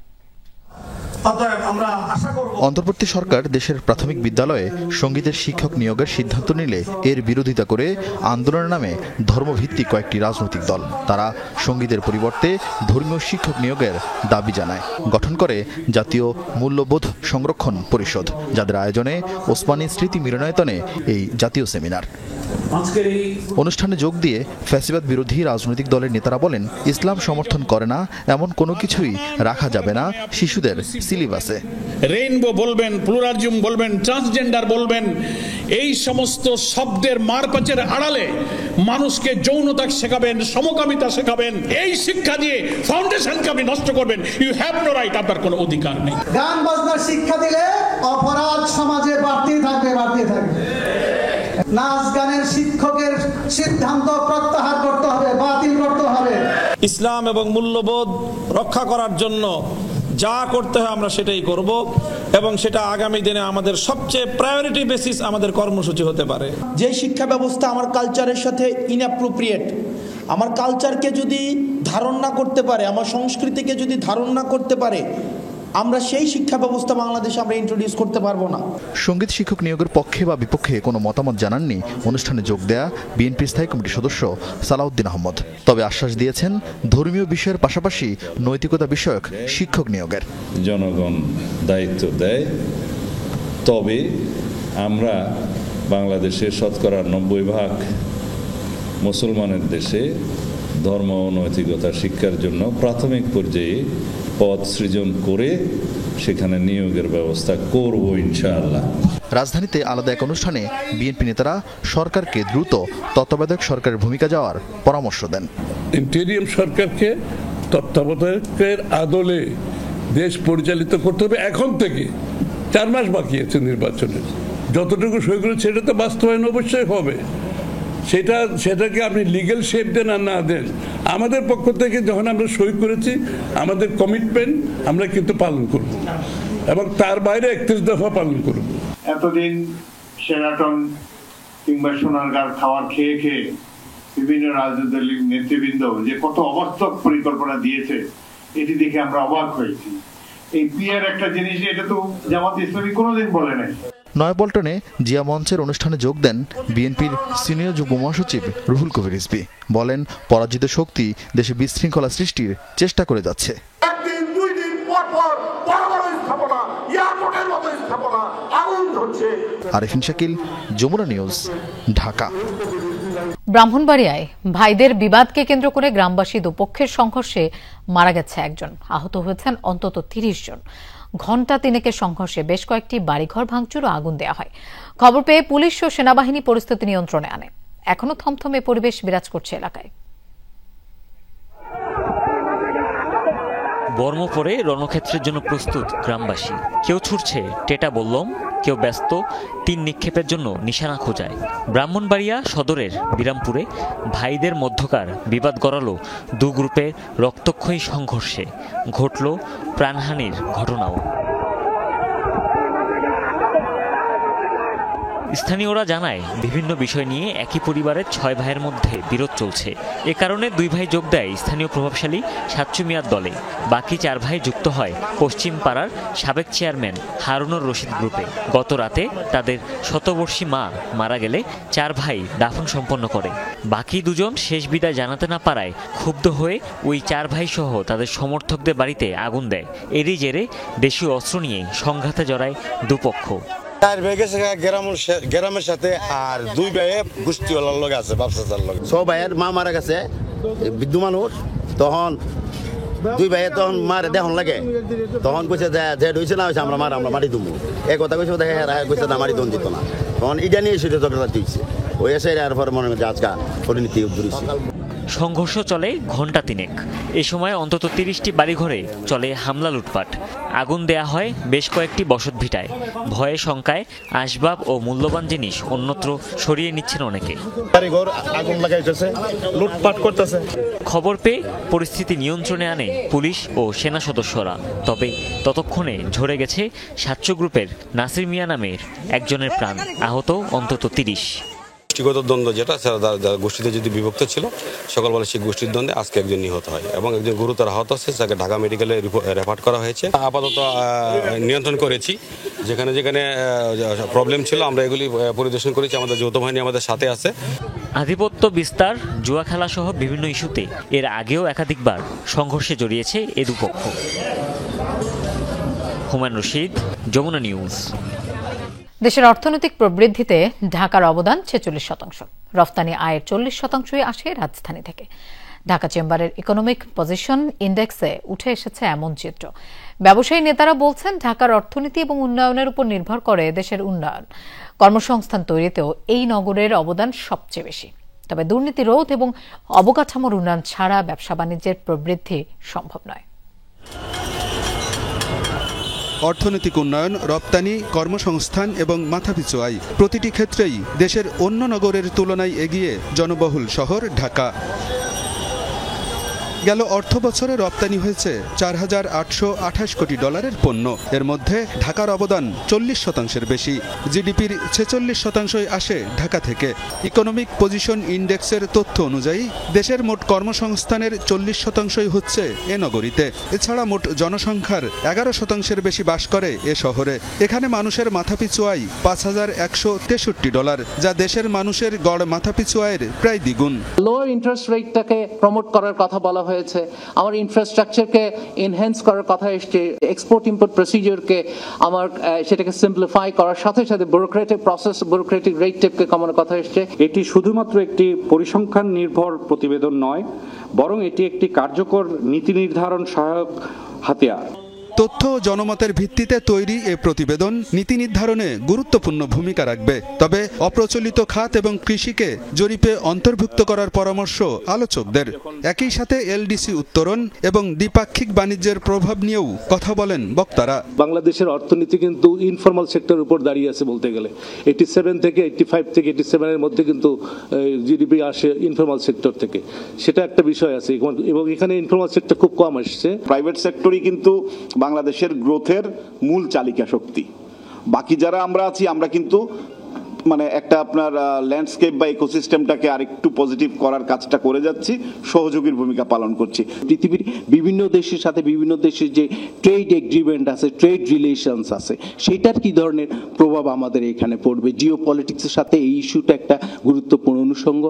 Speaker 7: অন্তর্বর্তী সরকার দেশের প্রাথমিক বিদ্যালয়ে সংগীতের শিক্ষক নিয়োগের সিদ্ধান্ত নিলে এর বিরোধিতা করে আন্দোলনের নামে ধর্মভিত্তিক কয়েকটি রাজনৈতিক দল তারা সংগীতের পরিবর্তে ধর্মীয় শিক্ষক নিয়োগের দাবি জানায়। গঠন করে জাতীয় মূল্যবোধ সংরক্ষণ পরিষদ, যাদের আয়োজনে ওসমানী স্মৃতি মিলনায়তনে এই জাতীয় সেমিনার। অনুষ্ঠানে যোগ দিয়ে ফ্যাসিবাদ বিরোধী রাজনৈতিক দলের নেতারা বলেন, ইসলাম সমর্থন করে না এমন কোনো কিছুই রাখা যাবে না শিশুদের সিলেবাসে।
Speaker 5: রেইনবো বলবেন, প্লুরালিজম বলবেন, ট্রান্সজেন্ডার বলবেন, এই সমস্ত শব্দের মারপ্যাচের আড়ালে মানুষকে যৌনতা শেখাবেন, সমকামিতা শেখাবেন, এই শিক্ষা দিয়ে ফাউন্ডেশনকে আপনি নষ্ট করবেন। ইউ হ্যাভ নো রাইট, আপনার কোনো অধিকার নেই।
Speaker 6: গান বাজনার শিক্ষা দিলে অপরাধ সমাজে বাড়তেই থাকবে। নাচ গানের শিক্ষকের সিদ্ধান্ত প্রত্যাহার করতে হবে, বাতিল করতে হবে।
Speaker 5: ইসলাম এবং মূল্যবোধ রক্ষা করার জন্য যা করতে হয় আমরা সেটাই করব, এবং সেটা আগামী দিনে আমাদের সবচেয়ে প্রায়োরিটি বেসিস আমাদের কর্মসূচি হতে পারে।
Speaker 23: যে শিক্ষা ব্যবস্থা আমার কালচারের সাথে ইনঅ্যাপ্রোপ্রিয়েট, আমার কালচারকে যদি ধারণ না করতে পারে, আমার সংস্কৃতিকে যদি ধারণ না করতে পারে, আমরা সেই শিক্ষা ব্যবস্থা বাংলাদেশে আমরা ইন্ট্রোডিউস করতে পারবো না।
Speaker 7: সংগীত শিক্ষক নিয়োগের পক্ষে বা বিপক্ষে কোনো মতামত জানাননি অনুষ্ঠানে যোগ দেয়া বিএনপি স্থায়ী কমিটির সদস্য সালাউদ্দিন আহমদ। তবে আশ্বাস দিয়েছেন ধর্মীয় বিষয়ের পাশাপাশি নৈতিকতা বিষয়ক শিক্ষক নিয়োগের।
Speaker 24: জনগণ দায়িত্ব দেয়, তবে আমরা বাংলাদেশের শতকরা 90% মুসলমানের দেশে ধর্ম ও নৈতিকতা শিক্ষার জন্য প্রাথমিক পর্যায়ে পদ সৃজন করে সেখানে নিয়োগের ব্যবস্থা করব ইনশাআল্লাহ।
Speaker 7: রাজধানীতে আলাদা এক অনুষ্ঠানে বিএনপি নেতারা সরকারকে দ্রুত তত্ত্বাবধায়ক সরকারের ভূমিকা যাওয়ার পরামর্শ দেন।
Speaker 5: ইন্টেরিয়াম সরকারকে তত্ত্বাবধায়কের আদলে দেশ পরিচালিত করতে হবে। এখন থেকে 4 মাস বাকি আছে নির্বাচনের, যতটুকু সই করে সেটা তো বাস্তবায়ন অবশ্যই হবে। সেটাকে আপনি লিগ্যাল শেপ দেন আর না দেন, আমাদের পক্ষ থেকে যখন আমরা সই করেছি আমাদের কমিটমেন্ট আমরা কিন্তু পালন করব, এবং তার বাইরে 31 দফা পালন করব।
Speaker 25: এতদিন সেরাটন কিংবা সোনারগাঁর খাওয়ার খেয়ে বিভিন্ন রাজনৈতিক নেতৃবৃন্দ যে কত অবাস্তব পরিকল্পনা দিয়েছে, এটি দেখে আমরা অবাক হয়েছি। এই পিয়ার একটা জিনিস, এটা তো জামাত ইসলামী কোনোদিন বলে নাই।
Speaker 7: নয়াপল্টনে জিয়া মঞ্চের অনুষ্ঠানে যোগ দেন বিএনপির সিনিয়র যুগ্ম মহাসচিব রুহুল কবির রিজভী। বলেন, পরাজিত শক্তি দেশে বিশৃঙ্খলা সৃষ্টির চেষ্টা করে যাচ্ছে। আরিফিন শাকিল, যমুনা নিউজ, ঢাকা।
Speaker 1: ব্রাহ্মণবাড়িয়ায় ভাইদের বিবাদকে কেন্দ্র করে গ্রামবাসী দুপক্ষের সংঘর্ষে মারা গেছে একজন, আহত হয়েছেন অন্তত 30 জন। ঘণ্টা 3 সংঘর্ষে বেশ কয়েকটি বাড়িঘর ভাঙচুর ও আগুন দেওয়া হয়। খবর পেয়ে পুলিশ ও সেনাবাহিনী পরিস্থিতি নিয়ন্ত্রণে আনে। এখনো থমথমে পরিবেশ বিরাজ করছে এলাকায়।
Speaker 26: বর্ম পরে রণক্ষেত্রের জন্য প্রস্তুত গ্রামবাসী। কেউ ছুটছে টেটা বল্লম, কেউ ব্যস্ত তীর নিক্ষেপের জন্য নিশানা খোঁজায়। ব্রাহ্মণবাড়িয়া সদরের বিরামপুরে ভাইদের মধ্যকার বিবাদ গড়ালো 2 গ্রুপের রক্তক্ষয়ী সংঘর্ষে। ঘটল প্রাণহানির ঘটনাও। স্থানীয়রা জানায়, বিভিন্ন বিষয় নিয়ে একই পরিবারের 6 ভাইয়ের মধ্যে বিরোধ চলছে। এ কারণে 2 ভাই যোগ দেয় স্থানীয় প্রভাবশালী সাচ্চু মিয়ার দলে। বাকি 4 ভাই যুক্ত হয় পশ্চিম পাড়ার সাবেক চেয়ারম্যান হারুনুর রশিদ গ্রুপে। গত রাতে তাদের শতবর্ষী মা মারা গেলে 4 ভাই দাফন সম্পন্ন করে। বাকি 2 জন শেষ বিদায় জানাতে না পারায় ক্ষুব্ধ হয়ে ওই 4 ভাই সহ তাদের সমর্থকদের বাড়িতে আগুন দেয়। এরই জেরে দেশীয় অস্ত্র নিয়ে সংঘাতে জড়ায় দুপক্ষ।
Speaker 27: 4 ভাই গেছে গ্রামের সাথে, আর 2 ভাই গোষ্ঠীওয়ালার লগে আছে, ব্যবসার লগে। 6 ভাইয়ের মা মারা গেছে, বৃদ্ধ মানুষ। তখন দুই ভাই তখন মারে দেখুন লাগে, তখন কইছে যে হয়েছে না হয়েছে আমরা মারি দুমু, এই কথা কইছে, দেখে কইছে না মারি দন দিত না, তখন এটা নিয়ে সেটা ঝগড়া দিচ্ছে ওই এসে আর পরে মনে হচ্ছে আজকে পরিণতি উদ্ধরিছে।
Speaker 26: সংঘর্ষ চলে ঘণ্টা 3 এ সময় অন্তত 30টি বাড়িঘরে চলে হামলা লুটপাট। আগুন দেয়া হয় বেশ কয়েকটি বসতভিটায়। ভয়ে শঙ্কায় আসবাব ও মূল্যবান জিনিস অন্যত্র সরিয়ে নিচ্ছেন অনেকে।
Speaker 27: বাড়িঘর আগুন লাগাইতেছে, লুটপাট করতেছে।
Speaker 26: খবর পেয়ে পরিস্থিতি নিয়ন্ত্রণে আনে পুলিশ ও সেনা সদস্যরা। তবে ততক্ষণে ঝরে গেছে ৭০০ গ্রুপের নাসির মিয়া নামের একজনের প্রাণ, আহত অন্তত ৩০।
Speaker 2: গোষ্ঠীগত দ্বন্দ্ব যেটা গোষ্ঠীতে যদি বিভক্ত ছিল, সকালবেলা সেই গোষ্ঠীর দ্বন্দ্বে আজকে একজন নিহত হয় এবং একজন গুরুতর আহত আছে, তাকে ঢাকা মেডিকেলে রেফার করা হয়েছে। আপাতত নিয়ন্ত্রণ করেছি, যেখানে যেখানে প্রবলেম ছিল আমরা এগুলি পরিদর্শন করেছি, আমাদের যৌথ বাহিনী আমাদের সাথে আছে।
Speaker 26: আধিপত্য বিস্তার, জুয়া খেলা সহ বিভিন্ন ইস্যুতে এর আগেও একাধিকবার সংঘর্ষে জড়িয়েছে এ দুপক্ষ। হুমায়ুন রশিদ, যমুনা নিউজ।
Speaker 1: দেশের অর্থনৈতিক প্রবৃদ্ধিতে ঢাকার অবদান 46%। রফতানি আয়ের 40%ই আসে রাজধানী থেকে। ঢাকা চেম্বারের ইকোনমিক পজিশন ইন্ডেক্সে উঠে এসেছে এমন চিত্র। ব্যবসায়ী নেতারা বলছেন, ঢাকার অর্থনীতি এবং উন্নয়নের উপর নির্ভর করে দেশের উন্নয়ন। কর্মসংস্থান তৈরিতেও এই নগরের অবদান সবচেয়ে বেশি। তবে দুর্নীতি রোধ এবং অবকাঠামোর উন্নয়ন ছাড়া ব্যবসা বাণিজ্যের প্রবৃদ্ধি সম্ভব নয়।
Speaker 8: অর্থনৈতিক উন্নয়ন, রপ্তানি, কর্মসংস্থান এবং মাথাপিছু আয় প্রতিটি ক্ষেত্রেই দেশের অন্য নগরের তুলনায় এগিয়ে জনবহুল শহর ঢাকা। গেল অর্থবছরে রপ্তানি হয়েছে ৪,৮২৮ কোটি ডলারের পণ্য। এর মধ্যে ঢাকার অবদান 40%-এর বেশি। জিডিপির 46%ই আসে ঢাকা থেকে। ইকোনমিক পজিশন ইন্ডেক্সের তথ্য অনুযায়ী দেশের মোট কর্মসংস্থানের 40%ই হচ্ছে এ নগরীতে। এছাড়া মোট জনসংখ্যার 11%-এর বেশি বাস করে এ শহরে। এখানে মানুষের মাথাপিছু আয় $৫,১৬৩, যা দেশের মানুষের গড় মাথাপিছু আয়ের প্রায় দ্বিগুণ।
Speaker 9: লো ইন্টারেস্ট রেটটাকে প্রমোট করার কথা বলা হয়েছে, আমার ইনফ্রাস্ট্রাকচারকে এনহ্যান্স করার কথা এসছে, এক্সপোর্ট ইম্পোর্ট প্রসিডিওরকে আমার সেটাকে সিম্পলিফাই করার সাথে সাথে ব্যুরোক্রেটিক প্রসেস, ব্যুরোক্রেটিক রেট টেপকে কমানোর কথা এসছে।
Speaker 10: এটি শুধুমাত্র একটি পরিসংখ্যান নির্ভর প্রতিবেদন নয়, বরং এটি একটি কার্যকর নীতি নির্ধারণ সহায়ক হাতিয়ার।
Speaker 8: তথ্য ও জনমতের ভিত্তিতে তৈরি এ প্রতিবেদন নীতি নির্ধারণে গুরুত্বপূর্ণ ভূমিকা রাখবে। তবে অপ্রচলিত খাত এবং কৃষিকে জরিপে অন্তর্ভুক্ত করার পরামর্শ আলোচকদের। একই সাথে এলডিসি উত্তরণ এবং দ্বিপাক্ষিক বাণিজ্যের প্রভাব নিয়েও কথা বলেন বক্তারা।
Speaker 12: বাংলাদেশের অর্থনীতি কিন্তু ইনফর্মাল সেক্টরের উপর দাঁড়িয়ে আছে বলতে গেলে। 87 থেকে 85 থেকে 87 এর মধ্যে কিন্তু জিডিপি আসে ইনফর্মাল সেক্টর থেকে, সেটা একটা বিষয় আছে এবং এখানে ইনফর্মাল সেক্টর খুব কম আসছে।
Speaker 15: প্রাইভেট সেক্টরই কিন্তু বাংলাদেশের গ্রোথের মূল চালিকা শক্তি। বাকি যারা আমরা আছি, আমরা কিন্তু মানে একটা আপনার ল্যান্ডস্কেপ বা ইকোসিস্টেমটাকে আরেকটু পজিটিভ করার কাজটা করে যাচ্ছি, সহযোগীর ভূমিকা পালন করছি।
Speaker 12: পৃথিবীর বিভিন্ন দেশের সাথে বিভিন্ন দেশের যে ট্রেড এগ্রিমেন্ট আছে, ট্রেড রিলেশনস আছে, সেটার কি ধরনের প্রভাব আমাদের এখানে পড়বে। জিও পলিটিক্সের সাথে এই ইস্যুটা একটা গুরুত্বপূর্ণ অনুষঙ্গ।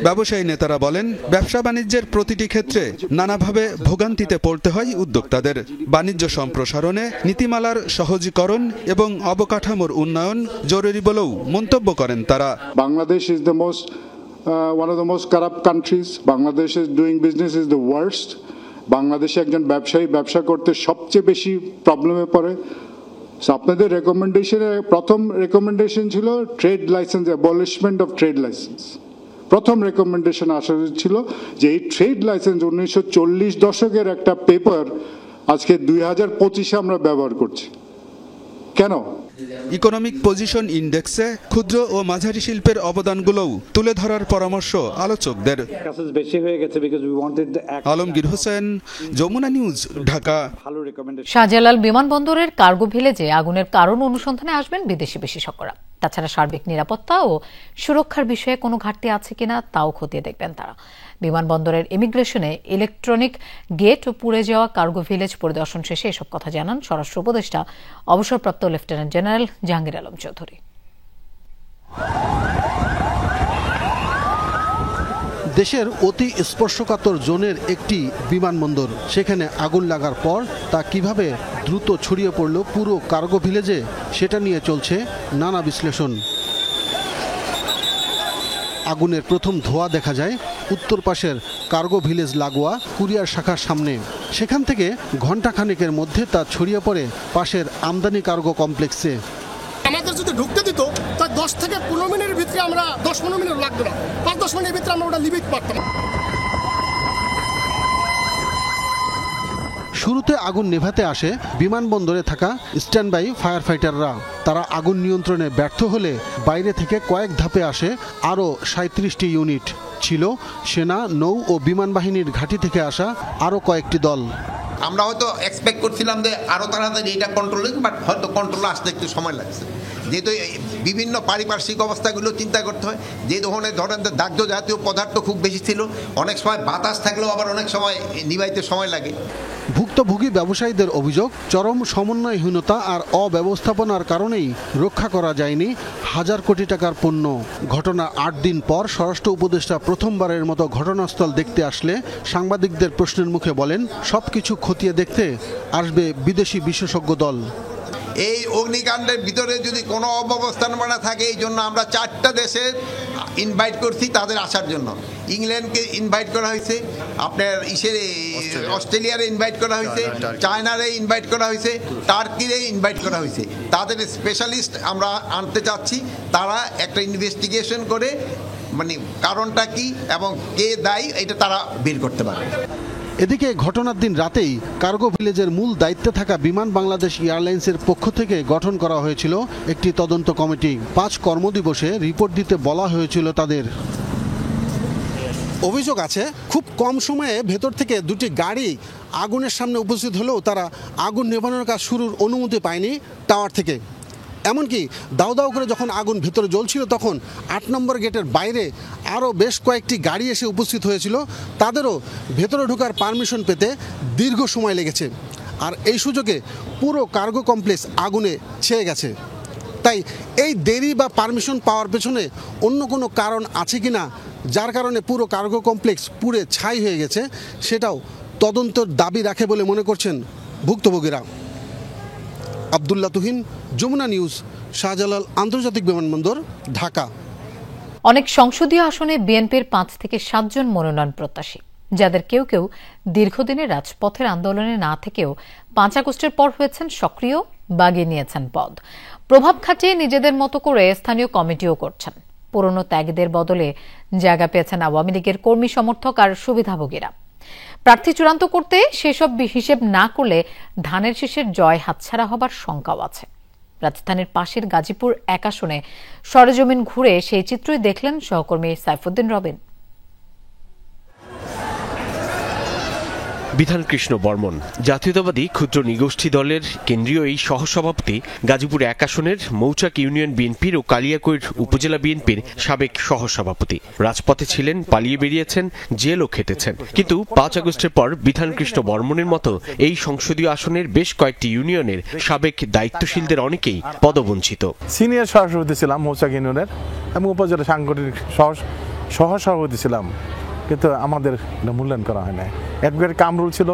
Speaker 8: ব্যবসায়ী নেতারা বলেন, ব্যবসা বাণিজ্যের প্রতিটি ক্ষেত্রে নানাভাবে ভোগান্তিতে পড়তে হয় উদ্যোক্তাদের। বাণিজ্য সম্প্রসারণে নীতিমালার সহজীকরণ এবং অবকাঠামোর উন্নয়ন জরুরি বলেও মন্তব্য করেন তারা।
Speaker 17: Bangladesh is the most one of the most corrupt countries. Bangladesh is doing business is the worst. বাংলাদেশে একজন ব্যবসায়ী ব্যবসা করতে সবচেয়ে বেশি প্রবলেমে পড়ে। আপনাদের রেকমেন্ডেশনে প্রথম রেকমেন্ডেশন ছিল trade licence, abolishment of trade licence. প্রথম রেকমেন্ডেশন আসা ছিল যে এই ট্রেড লাইসেন্স 1940 দশকের একটা পেপার আজকে 2025-এ আমরা ব্যবহার করছি। কেন?
Speaker 8: ইকোনমিক পজিশন ইন্ডেক্সে ক্ষুদ্র ও মাঝারি শিল্পের অবদানগুলোও তুলে ধরার পরামর্শ আলোচকদের। আলমগীর হোসেন, যমুনা নিউজ, ঢাকা।
Speaker 1: শাহজালাল বিমানবন্দরের কার্গো ভিলেজে আগুনের কারণ অনুসন্ধানে আসবেন বিদেশি বিশেষজ্ঞরা। তাছাড়া সার্বিক নিরাপত্তা ও সুরক্ষার বিষয়ে কোনো ঘাটতি আছে কিনা তাও খতিয়ে দেখবেন তারা। বিমানবন্দরের ইমিগ্রেশনে ইলেকট্রনিক গেট ও পুড়ে যাওয়া কার্গো ভিলেজ পরিদর্শন শেষে এসব কথা জানান স্বরাষ্ট্র উপদেষ্টা অবসরপ্রাপ্ত লেফটেন্যান্ট জেনারেল জাহাঙ্গীর আলম চৌধুরী।
Speaker 28: দেশের অতি স্পর্শকাতর জোনের একটি বিমানবন্দর, সেখানে আগুন লাগার পর তা কিভাবে দ্রুত ছড়িয়ে পড়ল পুরো কার্গো ভিলেজে, সেটা নিয়ে চলছে নানা বিশ্লেষণ। আগুনের প্রথম ধোঁয়া দেখা যায় উত্তর পাশের কার্গো ভিলেজ লাগোয়া কুরিয়ার শাখার সামনে। সেখান থেকে ঘণ্টাখানেকের মধ্যে তা ছড়িয়ে পড়ে পাশের আমদানি কার্গো কমপ্লেক্সে।
Speaker 3: আমাদের যদি ঢুকতে দিত তা 10 থেকে 15 মিনিটের ভিতরে আমরা 10-15 মিনিট লাগতো না, 5-10 মিনিটের ভিতরে আমরা ওটা লিমিট পারতাম।
Speaker 28: শুরুতে আগুন নেভাতে আসে বিমানবন্দরে থাকা স্ট্যান্ডবাই ফায়ার ফাইটাররা। তারা আগুন নিয়ন্ত্রণে ব্যর্থ হলে বাইরে থেকে কয়েক ধাপে আসে আরও 37টি ইউনিট। ছিল সেনা, নৌ ও বিমান বাহিনীর ঘাঁটি থেকে আসা আরও কয়েকটি দল।
Speaker 4: আমরা হয়তো এক্সপেক্ট করছিলাম যে আরও তাড়াতাড়ি এটা কন্ট্রোল, বাট হয়তো কন্ট্রোল আসতে একটু সময় লাগছে, যেহেতু বিভিন্ন পারিপার্শ্বিক অবস্থাগুলো চিন্তা করতে হয়। যে ধরেন দাহ্য জাতীয় পদার্থ খুব বেশি ছিল, অনেক সময় বাতাস থাকলেও আবার অনেক সময় নিভাইতে সময় লাগে।
Speaker 28: ভুক্তভোগী ব্যবসায়ীদের অভিযোগ, চরম সমন্বয়হীনতা আর অব্যবস্থাপনার কারণেই রক্ষা করা যায়নি হাজার কোটি টাকার পণ্য। ঘটনার 8 দিন পর স্বরাষ্ট্র উপদেষ্টা প্রথমবারের মতো ঘটনাস্থল দেখতে আসলে সাংবাদিকদের প্রশ্নের মুখে বলেন, সবকিছু খতিয়ে দেখতে আসবে বিদেশি বিশেষজ্ঞ দল।
Speaker 4: এই অগ্নিকাণ্ডের ভিতরে যদি কোনো অব্যবস্থাপনা থাকে, এই জন্য আমরা 4টা দেশে ইনভাইট করছি তাদের আসার জন্য। ইংল্যান্ডকে ইনভাইট করা হয়েছে, আপনার অস্ট্রেলিয়ারে ইনভাইট করা হয়েছে, চায়নারে ইনভাইট করা হয়েছে, টার্কিরে ইনভাইট করা হয়েছে। তাদের স্পেশালিস্ট আমরা আনতে চাচ্ছি, তারা একটা ইনভেস্টিগেশন করে মানে কারণটা কি এবং কে দায়ী এটা তারা বের করতে পারে।
Speaker 28: এদিকে ঘটনার দিন রাতেই কার্গো ভিলেজের মূল দায়িত্বে থাকা বিমান বাংলাদেশ এয়ারলাইন্সের পক্ষ থেকে গঠন করা হয়েছিল একটি তদন্ত কমিটি। 5 কর্মদিবসে রিপোর্ট দিতে বলা হয়েছিল তাদের। অভিযোগ আছে, খুব কম সময়ে ভেতর থেকে 2টি গাড়ি আগুনের সামনে উপস্থিত হলেও তারা আগুন নেভানোর কাজ শুরুর অনুমতি পায়নি টাওয়ার থেকে। এমনকি দাউ দাউ করে যখন আগুন ভেতরে জ্বলছিল তখন 8 নম্বর গেটের বাইরে আরও বেশ কয়েকটি গাড়ি এসে উপস্থিত হয়েছিল, তাদেরও ভেতরে ঢোকার পারমিশন পেতে দীর্ঘ সময় লেগেছে। আর এই সুযোগে পুরো কার্গো কমপ্লেক্স আগুনে ছেয়ে গেছে। তাই এই দেরি বা পারমিশন পাওয়ার পেছনে অন্য কোনো কারণ আছে কিনা, যার কারণে পুরো কার্গো কমপ্লেক্স পুড়ে ছাই হয়ে গেছে, সেটাও তদন্তের দাবি রাখে বলে মনে করছেন ভুক্তভোগীরা। আব্দুল্লাহ তুহিন, যমুনা নিউজ, শাহজালাল আন্তর্জাতিক বিমানবন্দর, ঢাকা।
Speaker 1: অনেক সংসদীয় আসনে বিএনপির 5 থেকে 7 জন মনোনয়ন প্রত্যাশী, যাদের কেউ কেউ দীর্ঘদিনের রাজপথের আন্দোলনে না থেকেও 5 আগস্টের পর হয়েছেন সক্রিয়, বাগিয়ে নিয়েছেন পদ। প্রভাব খাটিয়ে নিজেদের মতো করে স্থানীয় কমিটিও করছেন। পুরনো ত্যাগীদের বদলে জায়গা পেয়েছেন আওয়ামী লীগের কর্মী সমর্থক আর সুবিধাভোগীরা। প্রার্থী চূড়ান্ত করতে সেসব হিসেব না করলে ধানের শীষের জয় হাতছাড়া হবার শঙ্কাও আছে। রাজধানীর পাশের গাজীপুর 1 আসনে সরেজমিন ঘুরে সেই চিত্রই দেখলেন সহকর্মী সাইফুদ্দিন রবিন।
Speaker 11: বিধানকৃষ্ণ বর্মন জাতীয়তাবাদী ক্ষুদ্র নৃগোষ্ঠী দলের কেন্দ্রীয় এই সহসভাপতি, গাজীপুর 1 আসনের মৌচাক ইউনিয়ন বিএনপির ও কালিয়াকৈর উপজেলা বিএনপির সাবেক সহসভাপতি। রাজপথে ছিলেন, পালিয়ে বেরিয়েছেন, জেলও খেটেছেন। কিন্তু 5 আগস্টের পর বিধানকৃষ্ণ বর্মনের মতো এই সংসদীয় আসনের বেশ কয়েকটি ইউনিয়নের সাবেক দায়িত্বশীলদের অনেকেই পদবঞ্চিত।
Speaker 13: সিনিয়র সহসভাপতি ছিলাম মৌচাক ইউনিয়নের এবং উপজেলা সাংগঠনিক সহসভাপতি ছিলাম, কিন্তু আমাদের মূল্যায়ন করা হয় না। অ্যাডভোকেট কামরুল ছিল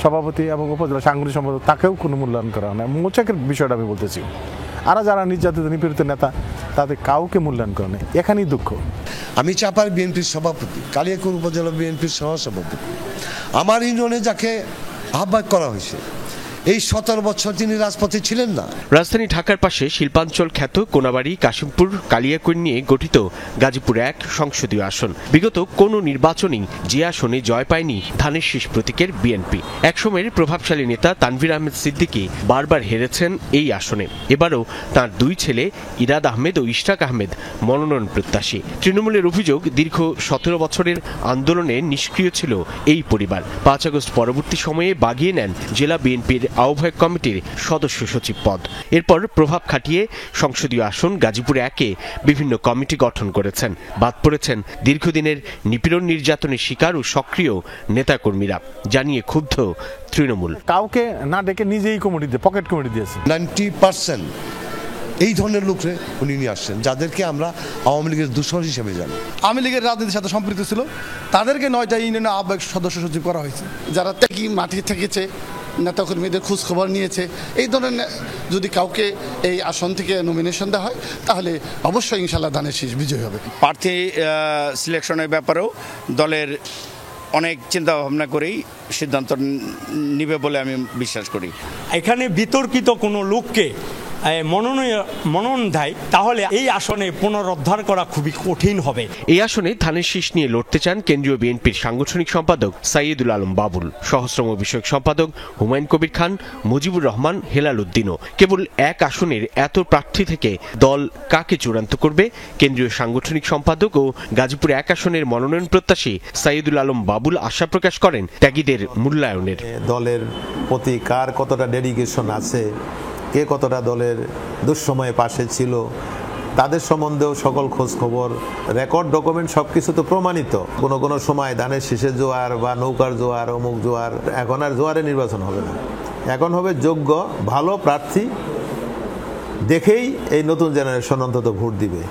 Speaker 13: সভাপতি এবং উপজেলা সাংগঠনিক সম্পাদক, তাকেও কোনো মূল্যায়ন করা হয় না। মৌচাকের বিষয়টা আমি বলতেছি, আর যারা নির্যাতিত নিপীড়িত নেতা তাদের কাউকে মূল্যায়ন করে না, এখানেই দুঃখ।
Speaker 14: আমি চাপার বিএনপির সভাপতি, কালিয়াকৈর উপজেলা বিএনপির সহসভাপতি। আমার ইউনিয়নে যাকে আহ্বায়ক করা হয়েছে, এই 17 বছর তিনি রাজপথে ছিলেন না।
Speaker 11: রাজধানী ঢাকার পাশে শিল্পাঞ্চল খ্যাত কোনাবাড়ি, কাশিমপুর, কালিয়াকৈর নিয়ে গঠিত গাজীপুর 1 সংসদীয় আসন। বিগত কোনো নির্বাচনেই যে আসনে জয় পায়নি ধানের শীষ প্রতীকের বিএনপি। একসময়ের প্রভাবশালী নেতা তানভীর আহমেদ সিদ্দিকী বারবার হেরেছেন এই আসনে। এবারও তাঁর 2 ছেলে ইরাদ আহমেদ ও ইশরাক আহমেদ মনোনয়ন প্রত্যাশী। তৃণমূলের অভিযোগ, দীর্ঘ 17 বছরের আন্দোলনে নিষ্ক্রিয় ছিল এই পরিবার। 5 আগস্ট পরবর্তী সময়ে বাগিয়ে নেন জেলা বিএনপির আহ্বায়ক কমিটির সদস্য সচিব পদ। এরপর প্রভাব খাটিয়ে সংসদীয় আসন গাজীপুর 1-এ বিভিন্ন কমিটি গঠন করেছেন। বাদ পড়েছেন দীর্ঘদিনের নিপীড়ন নির্যাতনের শিকার ও সক্রিয় নেতাকর্মীরা, জানিয়ে ক্ষুব্ধ তৃণমূল।
Speaker 13: কাউকে না ডেকে নিজেই কমিটি দিয়ে, পকেট কমিটি দিয়েছে।
Speaker 14: 90% এই ধরনের লোকরে উনি নিয়ে আসছেন, যাদেরকে আমরা আওয়ামী লীগের দূষণ হিসেবে জানি।
Speaker 3: আওয়ামী লীগের রাজনীতির সাথে সম্পৃক্ত ছিল, তাদেরকে 9টা ইউনিয়নে আহ্বায়ক সদস্য সচিব করা হয়েছে। যারা ত্যাগী, মাটি থেকেছে, নেতাকর্মীদের খোঁজ খবর নিয়েছে, এই ধরনের যদি কাউকে এই আসন থেকে নমিনেশন দেওয়া হয় তাহলে অবশ্যই ইনশাল্লাহ ধানের শীষ বিজয়ী হবে।
Speaker 16: প্রার্থী সিলেকশনের ব্যাপারেও দলের
Speaker 6: অনেক চিন্তা ভাবনা করেই সিদ্ধান্ত নিবে বলে আমি বিশ্বাস করি।
Speaker 16: এখানে বিতর্কিত কোনো লোককে মনোনয়ন দেয় তাহলে এই আসনে পুনরুদ্ধার করা খুবই কঠিন হবে।
Speaker 11: এই আসনে ধানের শীষ নিয়ে লড়তে চান কেন্দ্রীয় বিএনপির সাংগঠনিক সম্পাদক সাইয়েদুল আলম বাবুল, সহস্রম বিষয়ক সম্পাদক হুমায়ুন কবির খান, মুজিবুর রহমান, হেলাল উদ্দিনও। কেবল এক আসনের এত প্রার্থী থেকে দল কাকে চূড়ান্ত করবে? কেন্দ্রীয় সাংগঠনিক সম্পাদক ও গাজীপুর এক আসনের মনোনয়ন প্রত্যাশী সাইয়েদুল আলম বাবুল আশা প্রকাশ করেন ত্যাগীদের মূল্যায়নের।
Speaker 18: দলের প্রতি কার কতটা ডেডিকেশন আছে, কে কতটা দলের দুঃসময়ে পাশে ছিল, তাদের সম্বন্ধেও সকল খোঁজ খবর, রেকর্ড ডকুমেন্ট সবকিছু তো প্রমাণিত। কোনো সময় ধানের শীষের জোয়ার বা নৌকার জোয়ার, অমুক জোয়ার, এখন আর জোয়ারে নির্বাচন হবে না। এখন হবে যোগ্য ভালো প্রার্থী দেখেই এই নতুন জেনারেশন অন্তত ভোট দিবে।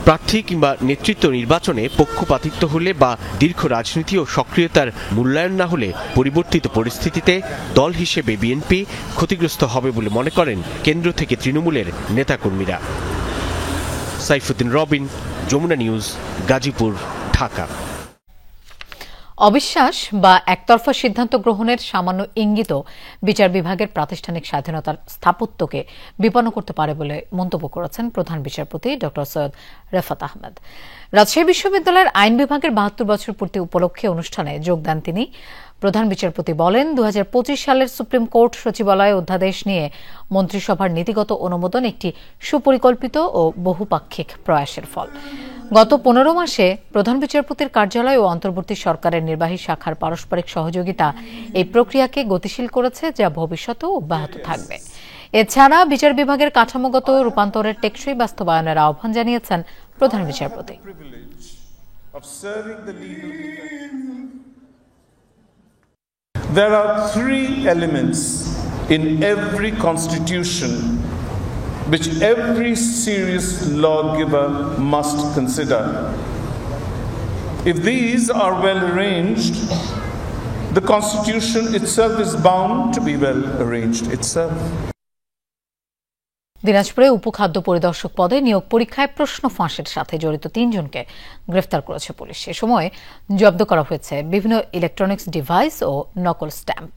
Speaker 11: প্রার্থী কিংবা নেতৃত্ব নির্বাচনে পক্ষপাতিত্ব হলে বা দীর্ঘ রাজনীতি ও সক্রিয়তার মূল্যায়ন না হলে পরিবর্তিত পরিস্থিতিতে দল হিসেবে বিএনপি ক্ষতিগ্রস্ত হবে বলে মনে করেন কেন্দ্র থেকে তৃণমূলের নেতাকর্মীরা। সাইফুদ্দিন রবিন, যমুনা নিউজ, গাজীপুর, ঢাকা।
Speaker 1: অবিশ্বাস বা একতরফা সিদ্ধান্ত গ্রহণের সামান্য ইঙ্গিতও বিচার বিভাগের প্রাতিষ্ঠানিক স্বাধীনতার স্থাপত্যকে বিপন্ন করতে পারে বলে মন্তব্য করেছেন প্রধান বিচারপতি ড. সৈয়দ রেফাত আহমেদ। রাজশাহী বিশ্ববিদ্যালয়ের আইন বিভাগের ৭২ বছর পূর্তি উপলক্ষে অনুষ্ঠানে যোগ দেন তিনি। প্রধান বিচারপতি বলেন, ২০২৫ সালের সুপ্রিম কোর্ট সচিবালয় অধ্যাদেশ নিয়ে মন্ত্রিসভার নীতিগত অনুমোদন একটি সুপরিকল্পিত ও বহুপাক্ষিক প্রয়াসের ফল। গত ১৫ মাসে প্রধান বিচারপতির কার্যালয় ও অন্তর্বর্তী সরকারের নির্বাহী শাখার পারস্পরিক সহযোগিতা এই প্রক্রিয়াকে গতিশীল করেছে, যা ভবিষ্যতেও অব্যাহত থাকবে। এছাড়া বিচার বিভাগের কাঠামোগত রূপান্তরের টেকসই বাস্তবায়নের আহ্বান জানিয়েছেন প্রধান বিচারপতি।
Speaker 19: There are three elements in every constitution which every serious lawgiver must consider. If these are well arranged, the constitution itself is bound to be well arranged itself.
Speaker 1: দিনাজপুরে উপখাদ্য পরিদর্শক পদে নিয়োগ পরীক্ষায় প্রশ্ন ফাঁসের সাথে জড়িত ৩ জনকে গ্রেফতার করেছে পুলিশ। এ সময় জব্দ করা হয়েছে বিভিন্ন ইলেকট্রনিক্স ডিভাইস ও নকল স্ট্যাম্প।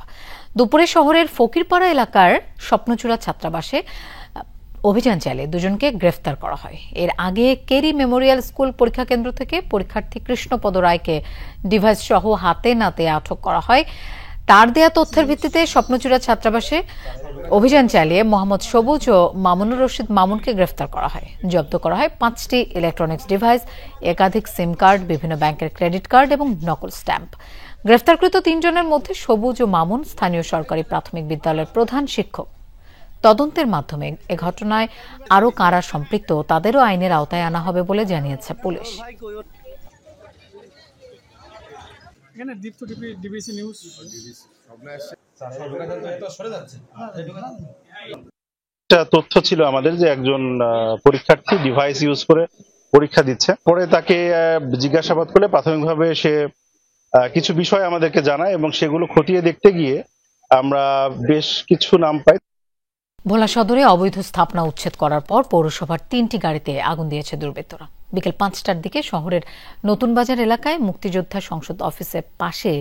Speaker 1: দুপুরে শহরের ফকিরপাড়া এলাকার স্বপ্নচূড়া ছাত্রাবাসে অভিযান চালিয়ে ২ জনকে গ্রেফতার করা হয়। এর আগে কেরি মেমোরিয়াল স্কুল পরীক্ষা কেন্দ্র থেকে পরীক্ষার্থী কৃষ্ণপদ রায়কে ডিভাইস সহ হাতে নাতে আটক করা হয়। তার দেয়া তথ্যের ভিত্তিতে স্বপ্নচূড়া ছাত্রাবাসে অভিযান চালিয়ে মোহাম্মদ সবুজ ও মামুনুর রশিদ মামুনকে গ্রেফতার করা হয়। জব্দ করা হয় ৫টি ইলেকট্রনিক্স ডিভাইস, একাধিক সিম কার্ড, বিভিন্ন ব্যাংকের ক্রেডিট কার্ড এবং নকল স্ট্যাম্প। গ্রেফতারকৃত ৩ জনের মধ্যে সবুজ ও মামুন স্থানীয় সরকারি প্রাথমিক বিদ্যালয়ের প্রধান শিক্ষক। তদন্তের মাধ্যমে এ ঘটনায় আরও কারা সম্পৃক্ত তাদেরও আইনের আওতায় আনা হবে বলে জানিয়েছে পুলিশ।
Speaker 20: তথ্য ছিল আমাদের যে একজন পরীক্ষার্থী ডিভাইস ইউজ করে পরীক্ষা দিচ্ছে। পরে তাকে জিজ্ঞাসাবাদ করলে প্রাথমিকভাবে সে কিছু বিষয় আমাদেরকে জানায় এবং সেগুলো খতিয়ে দেখতে গিয়ে আমরা বেশ কিছু নাম পাই।
Speaker 1: ভোলা সদরে অবৈধ স্থাপনা উচ্ছেদ করার পর পৌরসভার ৩টি গাড়িতে আগুন দিয়েছে দুর্বৃত্তরা। বিকেল ৫টার দিকে শহরের নতুন বাজার এলাকায় মুক্তিযোদ্ধা সংসদ অফিসের পাশে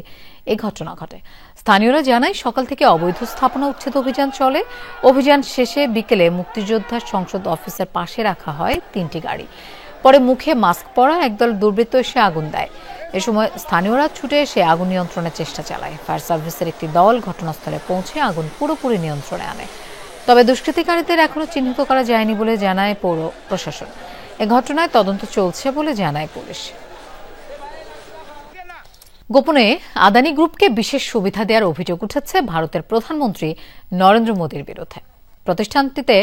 Speaker 1: এই ঘটনা ঘটে। স্থানীয়রা জানায়, সকাল থেকে অবৈধ স্থাপনা উচ্ছেদ অভিযান চলে। অভিযান শেষে বিকেলে মুক্তিযোদ্ধা সংসদ অফিসের পাশে রাখা হয় ৩টি গাড়ি। পরে মুখে মাস্ক পরা একদল দুর্বৃত্ত এসে আগুন দেয়। এ সময় স্থানীয়রা ছুটে এসে আগুন নিয়ন্ত্রণের চেষ্টা চালায়। ফায়ার সার্ভিসের একটি দল ঘটনাস্থলে পৌঁছে আগুন পুরোপুরি নিয়ন্ত্রণে আনে। তবে দুষ্কৃতিকারীদের এখনো চিহ্নিত করা যায়নি বলে জানায় পৌর প্রশাসন। এ ঘটনায় তদন্ত চলছে বলে জানায় পুলিশ। গোপনে আদানি গ্রুপকে বিশেষ সুবিধা দেওয়ার অভিযোগ উঠেছে ভারতের প্রধানমন্ত্রী নরেন্দ্র মোদীর বিরুদ্ধে। প্রতিষ্ঠানটিতে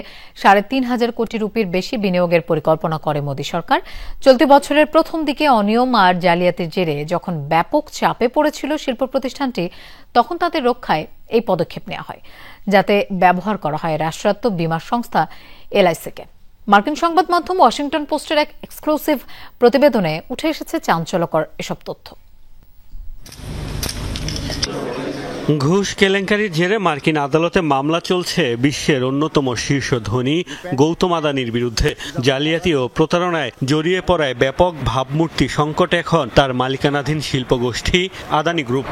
Speaker 1: ৩৫০০ কোটি রুপির বেশি বিনিয়োগের পরিকল্পনা করে মোদী সরকার। চলতি বছরের প্রথম দিকে অনিয়ম আর জালিয়াতির জেরে যখন ব্যাপক চাপে পড়েছিল শিল্প প্রতিষ্ঠানটি, তখন তাদের রক্ষায় এই পদক্ষেপ নেওয়া হয়, যাতে ব্যবহার করা হয় রাষ্ট্রায়ত্ত বীমা সংস্থা এলআইসিকে। মার্কিন সংবাদ মাধ্যম ওয়াশিংটন পোস্টের এক এক্সক্লুসিভ প্রতিবেদনে উঠে এসেছে চাঞ্চল্যকর এসব তথ্য।
Speaker 5: ঘুষ কেলেঙ্কারির জেরে মার্কিন আদালতে মামলা চলছে বিশ্বের অন্যতম শীর্ষ ধনী গৌতম আদানির বিরুদ্ধে। জালিয়াতি ও প্রতারণায় জড়িয়ে পড়ায় ব্যাপক ভাবমূর্তি সংকটে এখন তার মালিকানাধীন শিল্পগোষ্ঠী আদানি গ্রুপ।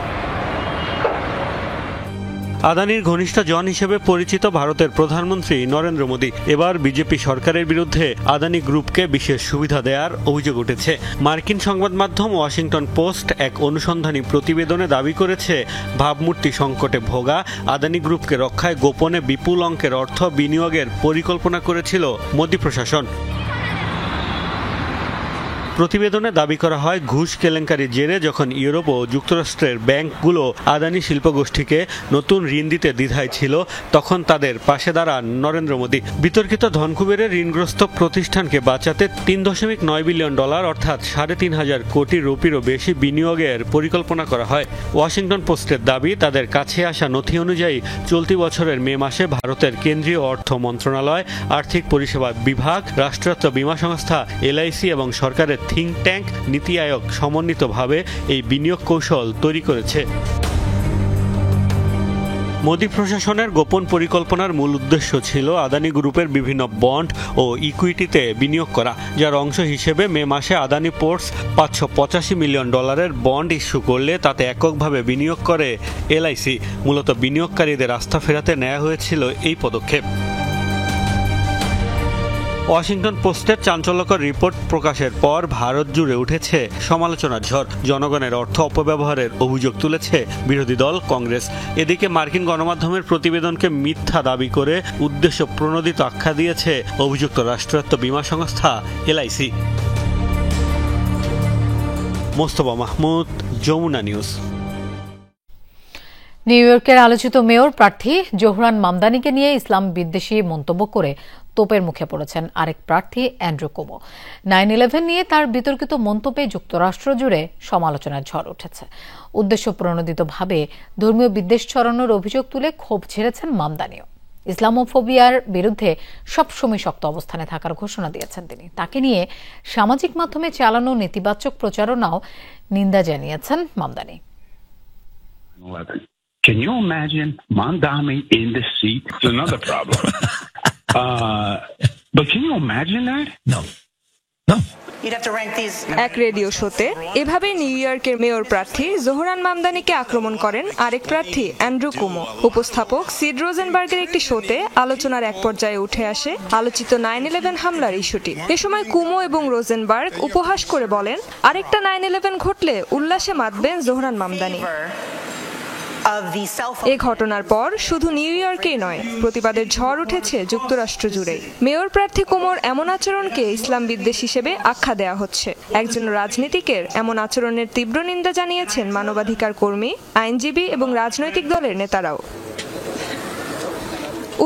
Speaker 5: আদানির ঘনিষ্ঠ জন হিসেবে পরিচিত ভারতের প্রধানমন্ত্রী নরেন্দ্র মোদী এবার বিজেপি সরকারের বিরুদ্ধে আদানি গ্রুপকে বিশেষ সুবিধা দেওয়ার অভিযোগ উঠেছে। মার্কিন সংবাদ মাধ্যম ওয়াশিংটন পোস্ট এক অনুসন্ধানী প্রতিবেদনে দাবি করেছে, ভাবমূর্তি সংকটে ভোগা আদানি গ্রুপকে রক্ষায় গোপনে বিপুল অঙ্কের অর্থ বিনিয়োগের পরিকল্পনা করেছিল মোদী প্রশাসন। প্রতিবেদনে দাবি করা হয়, ঘুষ কেলেঙ্কারির জেরে যখন ইউরোপ ও যুক্তরাষ্ট্রের ব্যাংকগুলো আদানি শিল্পগোষ্ঠীকে নতুন ঋণ দিতে দ্বিধায় ছিল, তখন তাদের পাশে দাঁড়ান নরেন্দ্র মোদী। বিতর্কিত ধনকুবেরের ঋণগ্রস্ত প্রতিষ্ঠানকে বাঁচাতে $3.9 বিলিয়ন অর্থাৎ 3,500 কোটি রুপিরও বেশি বিনিয়োগের পরিকল্পনা করা হয়। ওয়াশিংটন পোস্টের দাবি, তাদের কাছে আসা নথি অনুযায়ী চলতি বছরের মে মাসে ভারতের কেন্দ্রীয় অর্থ মন্ত্রণালয়, আর্থিক পরিষেবা বিভাগ, রাষ্ট্রায়ত্ত বীমা সংস্থা LIC এবং সরকারের থিঙ্ক ট্যাঙ্ক নীতি আয়োগ সমন্বিতভাবে এই বিনিয়োগ কৌশল তৈরি করেছে। মোদী প্রশাসনের গোপন পরিকল্পনার মূল উদ্দেশ্য ছিল আদানি গ্রুপের বিভিন্ন বন্ড ও ইকুইটিতে বিনিয়োগ করা, যার অংশ হিসেবে মে মাসে Adani ports $585 million bond issue করলে তাতে এককভাবে বিনিয়োগ করে LIC। মূলত বিনিয়োগকারীদের আস্থা ফেরাতে নেওয়া হয়েছিল এই পদক্ষেপ। ওয়াশিংটন পোস্টের চাঞ্চল্যকর রিপোর্ট প্রকাশের পর ভারত জুড়ে উঠেছে সমালোচনার ঝড়। জনগণের অর্থ অপব্যবহারের অভিযোগ তুলেছে বিরোধী দল কংগ্রেস। এদিকে মার্কিন গণমাধ্যমের প্রতিবেদনকে মিথ্যা দাবি করে উদ্দেশ্য প্রণোদিত আখ্যা দিয়েছে অভিযুক্ত রাষ্ট্রায়ত্ত বীমা সংস্থা LIC। মোস্তফা মাহমুদ, যমুনা নিউজ।
Speaker 1: নিউ ইয়র্কের আলোচিত মেয়র প্রার্থী জোহরান মামদানিকে নিয়ে ইসলাম বিদ্বেষী মন্তব্য করে তোপের মুখে পড়েছেন আরেক প্রার্থী অ্যান্ড্রু কুমো। 9/11 নিয়ে তার বিতর্কিত মন্তব্যে যুক্তরাষ্ট্র জুড়ে সমালোচনার ঝড় উঠেছে। উদ্দেশ্য প্রণোদিতভাবে ধর্মীয় বিদ্বেষ ছড়ানোর অভিযোগ তুলে ক্ষোভ ঝেড়েছেন মামদানিও। ইসলামোফোবিয়ার বিরুদ্ধে সবসময় শক্ত অবস্থানে থাকার ঘোষণা দিয়েছেন তিনি। তাকে নিয়ে সামাজিক মাধ্যমে চালানো নেতিবাচক প্রচারণাও নিন্দা জানিয়েছেন Mamdani.
Speaker 7: Can you imagine Mamdani in the seat? It's another problem. But can you imagine that? No.
Speaker 21: এক রেডিও শোতে এভাবে নিউ ইয়র্কের মেয়র প্রার্থী জোহরান মামদানিকে আক্রমণ করেন আরেক প্রার্থী অ্যান্ড্রু কুমো। উপস্থাপক সিড রোজেনবার্গের একটি শোতে আলোচনার এক পর্যায়ে উঠে আসে আলোচিত 9/11 হামলার ইস্যুটি। এ সময় কুমো এবং রোজেনবার্গ উপহাস করে বলেন, আরেকটা 9/11 ঘটলে উল্লাসে মাতবেন জোহরান মামদানি। এ ঘটনার পর শুধু নিউ ইয়র্কেই নয়, প্রতিবাদের ঝড় উঠেছে যুক্তরাষ্ট্র জুড়ে। মেয়র প্রার্থী কুমোর এমন আচরণকে ইসলাম বিদ্বেষ হিসেবে আখ্যা দেওয়া হচ্ছে। একজন রাজনীতিকের এমন আচরণের তীব্র নিন্দা জানিয়েছেন মানবাধিকার কর্মী, আইনজীবী এবং রাজনৈতিক দলের নেতারাও।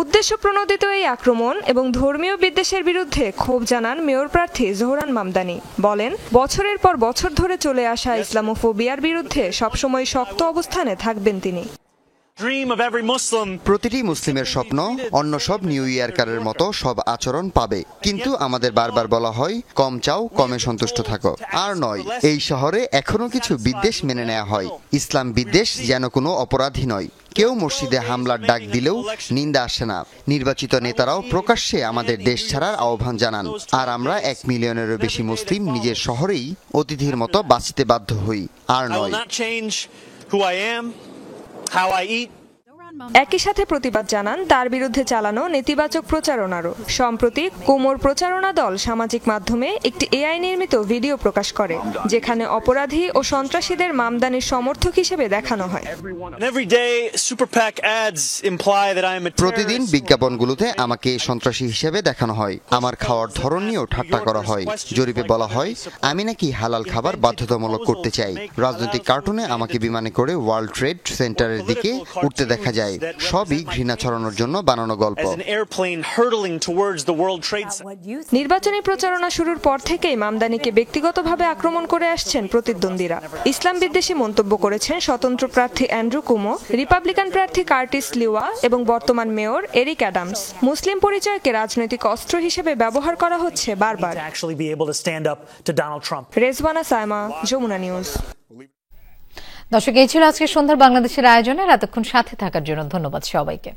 Speaker 21: উদ্দেশ্য প্রণোদিত এই আক্রমণ এবং ধর্মীয় বিদ্বেষের বিরুদ্ধে ক্ষোভ জানান মেয়র প্রার্থী জোহরান মামদানি। বলেন, বছরের পর বছর ধরে চলে আসা ইসলামোফোবিয়ার বিরুদ্ধে সবসময় শক্ত অবস্থানে থাকবেন তিনি।
Speaker 22: প্রতিটি মুসলিমের স্বপ্ন অন্য সব নিউ ইয়ার্কারের মতো সব আচরণ পাবে, কিন্তু আমাদের বারবার বলা হয়, কম চাও, কমে সন্তুষ্ট থাকো। আর নয়, এই শহরে এখনো কিছু বিদ্বেষ মেনে নেওয়া হয়। ইসলাম বিদ্বেষ যেন কোনো অপরাধী নয়। কেউ মসজিদে হামলার ডাক দিলেও নিন্দা আসে না। নির্বাচিত নেতারাও প্রকাশ্যে আমাদের দেশ ছাড়ার আহ্বান জানান, আর আমরা 1 মিলিয়নেরও বেশি মুসলিম নিজের শহরেই অতিথির মতো বাঁচতে বাধ্য হই। আর নয়,
Speaker 21: একই সাথে প্রতিবাদ জানান তার বিরুদ্ধে চালানো নেতিবাচক প্রচারণারও। সম্প্রতি কুমোর প্রচারণা দল সামাজিক মাধ্যমে একটি AI নির্মিত ভিডিও প্রকাশ করে, যেখানে অপরাধী ও সন্ত্রাসীদের মামদানির সমর্থক হিসেবে দেখানো হয়।
Speaker 22: প্রতিদিন বিজ্ঞাপনগুলোতে আমাকে সন্ত্রাসী হিসেবে দেখানো হয়। আমার খাওয়ার ধরন নিয়েও ঠাট্টা করা হয়। জরিপে বলা হয় আমি নাকি হালাল খাবার বাধ্যতামূলক করতে চাই। রাজনৈতিক কার্টুনে আমাকে বিমানে করে ওয়ার্ল্ড ট্রেড সেন্টারের দিকে উঠতে দেখা যায়। সবই ঘৃণা ছড়ানোর জন্য বানানো গল্প।
Speaker 21: নির্বাচনী প্রচারণা শুরুর পর থেকেই মামদানিকে ব্যক্তিগতভাবে আক্রমণ করে আসছেন প্রতিদ্বন্দ্বীরা। ইসলাম বিদ্বেষী মন্তব্য করেছেন স্বতন্ত্র প্রার্থী অ্যান্ড্রু কুমো, রিপাবলিকান প্রার্থী কার্টিস লিওয়া এবং বর্তমান মেয়র এরিক অ্যাডামস। মুসলিম পরিচয়কে রাজনৈতিক অস্ত্র হিসেবে ব্যবহার করা হচ্ছে বারবার। রেজওয়ানা সায়মা, যমুনা নিউজ।
Speaker 1: দর্শক, এই ছিল আজকে সন্ধ্যার বাংলাদেশের আয়োজনের। এতক্ষণ সাথে থাকার জন্য ধন্যবাদ সবাইকে।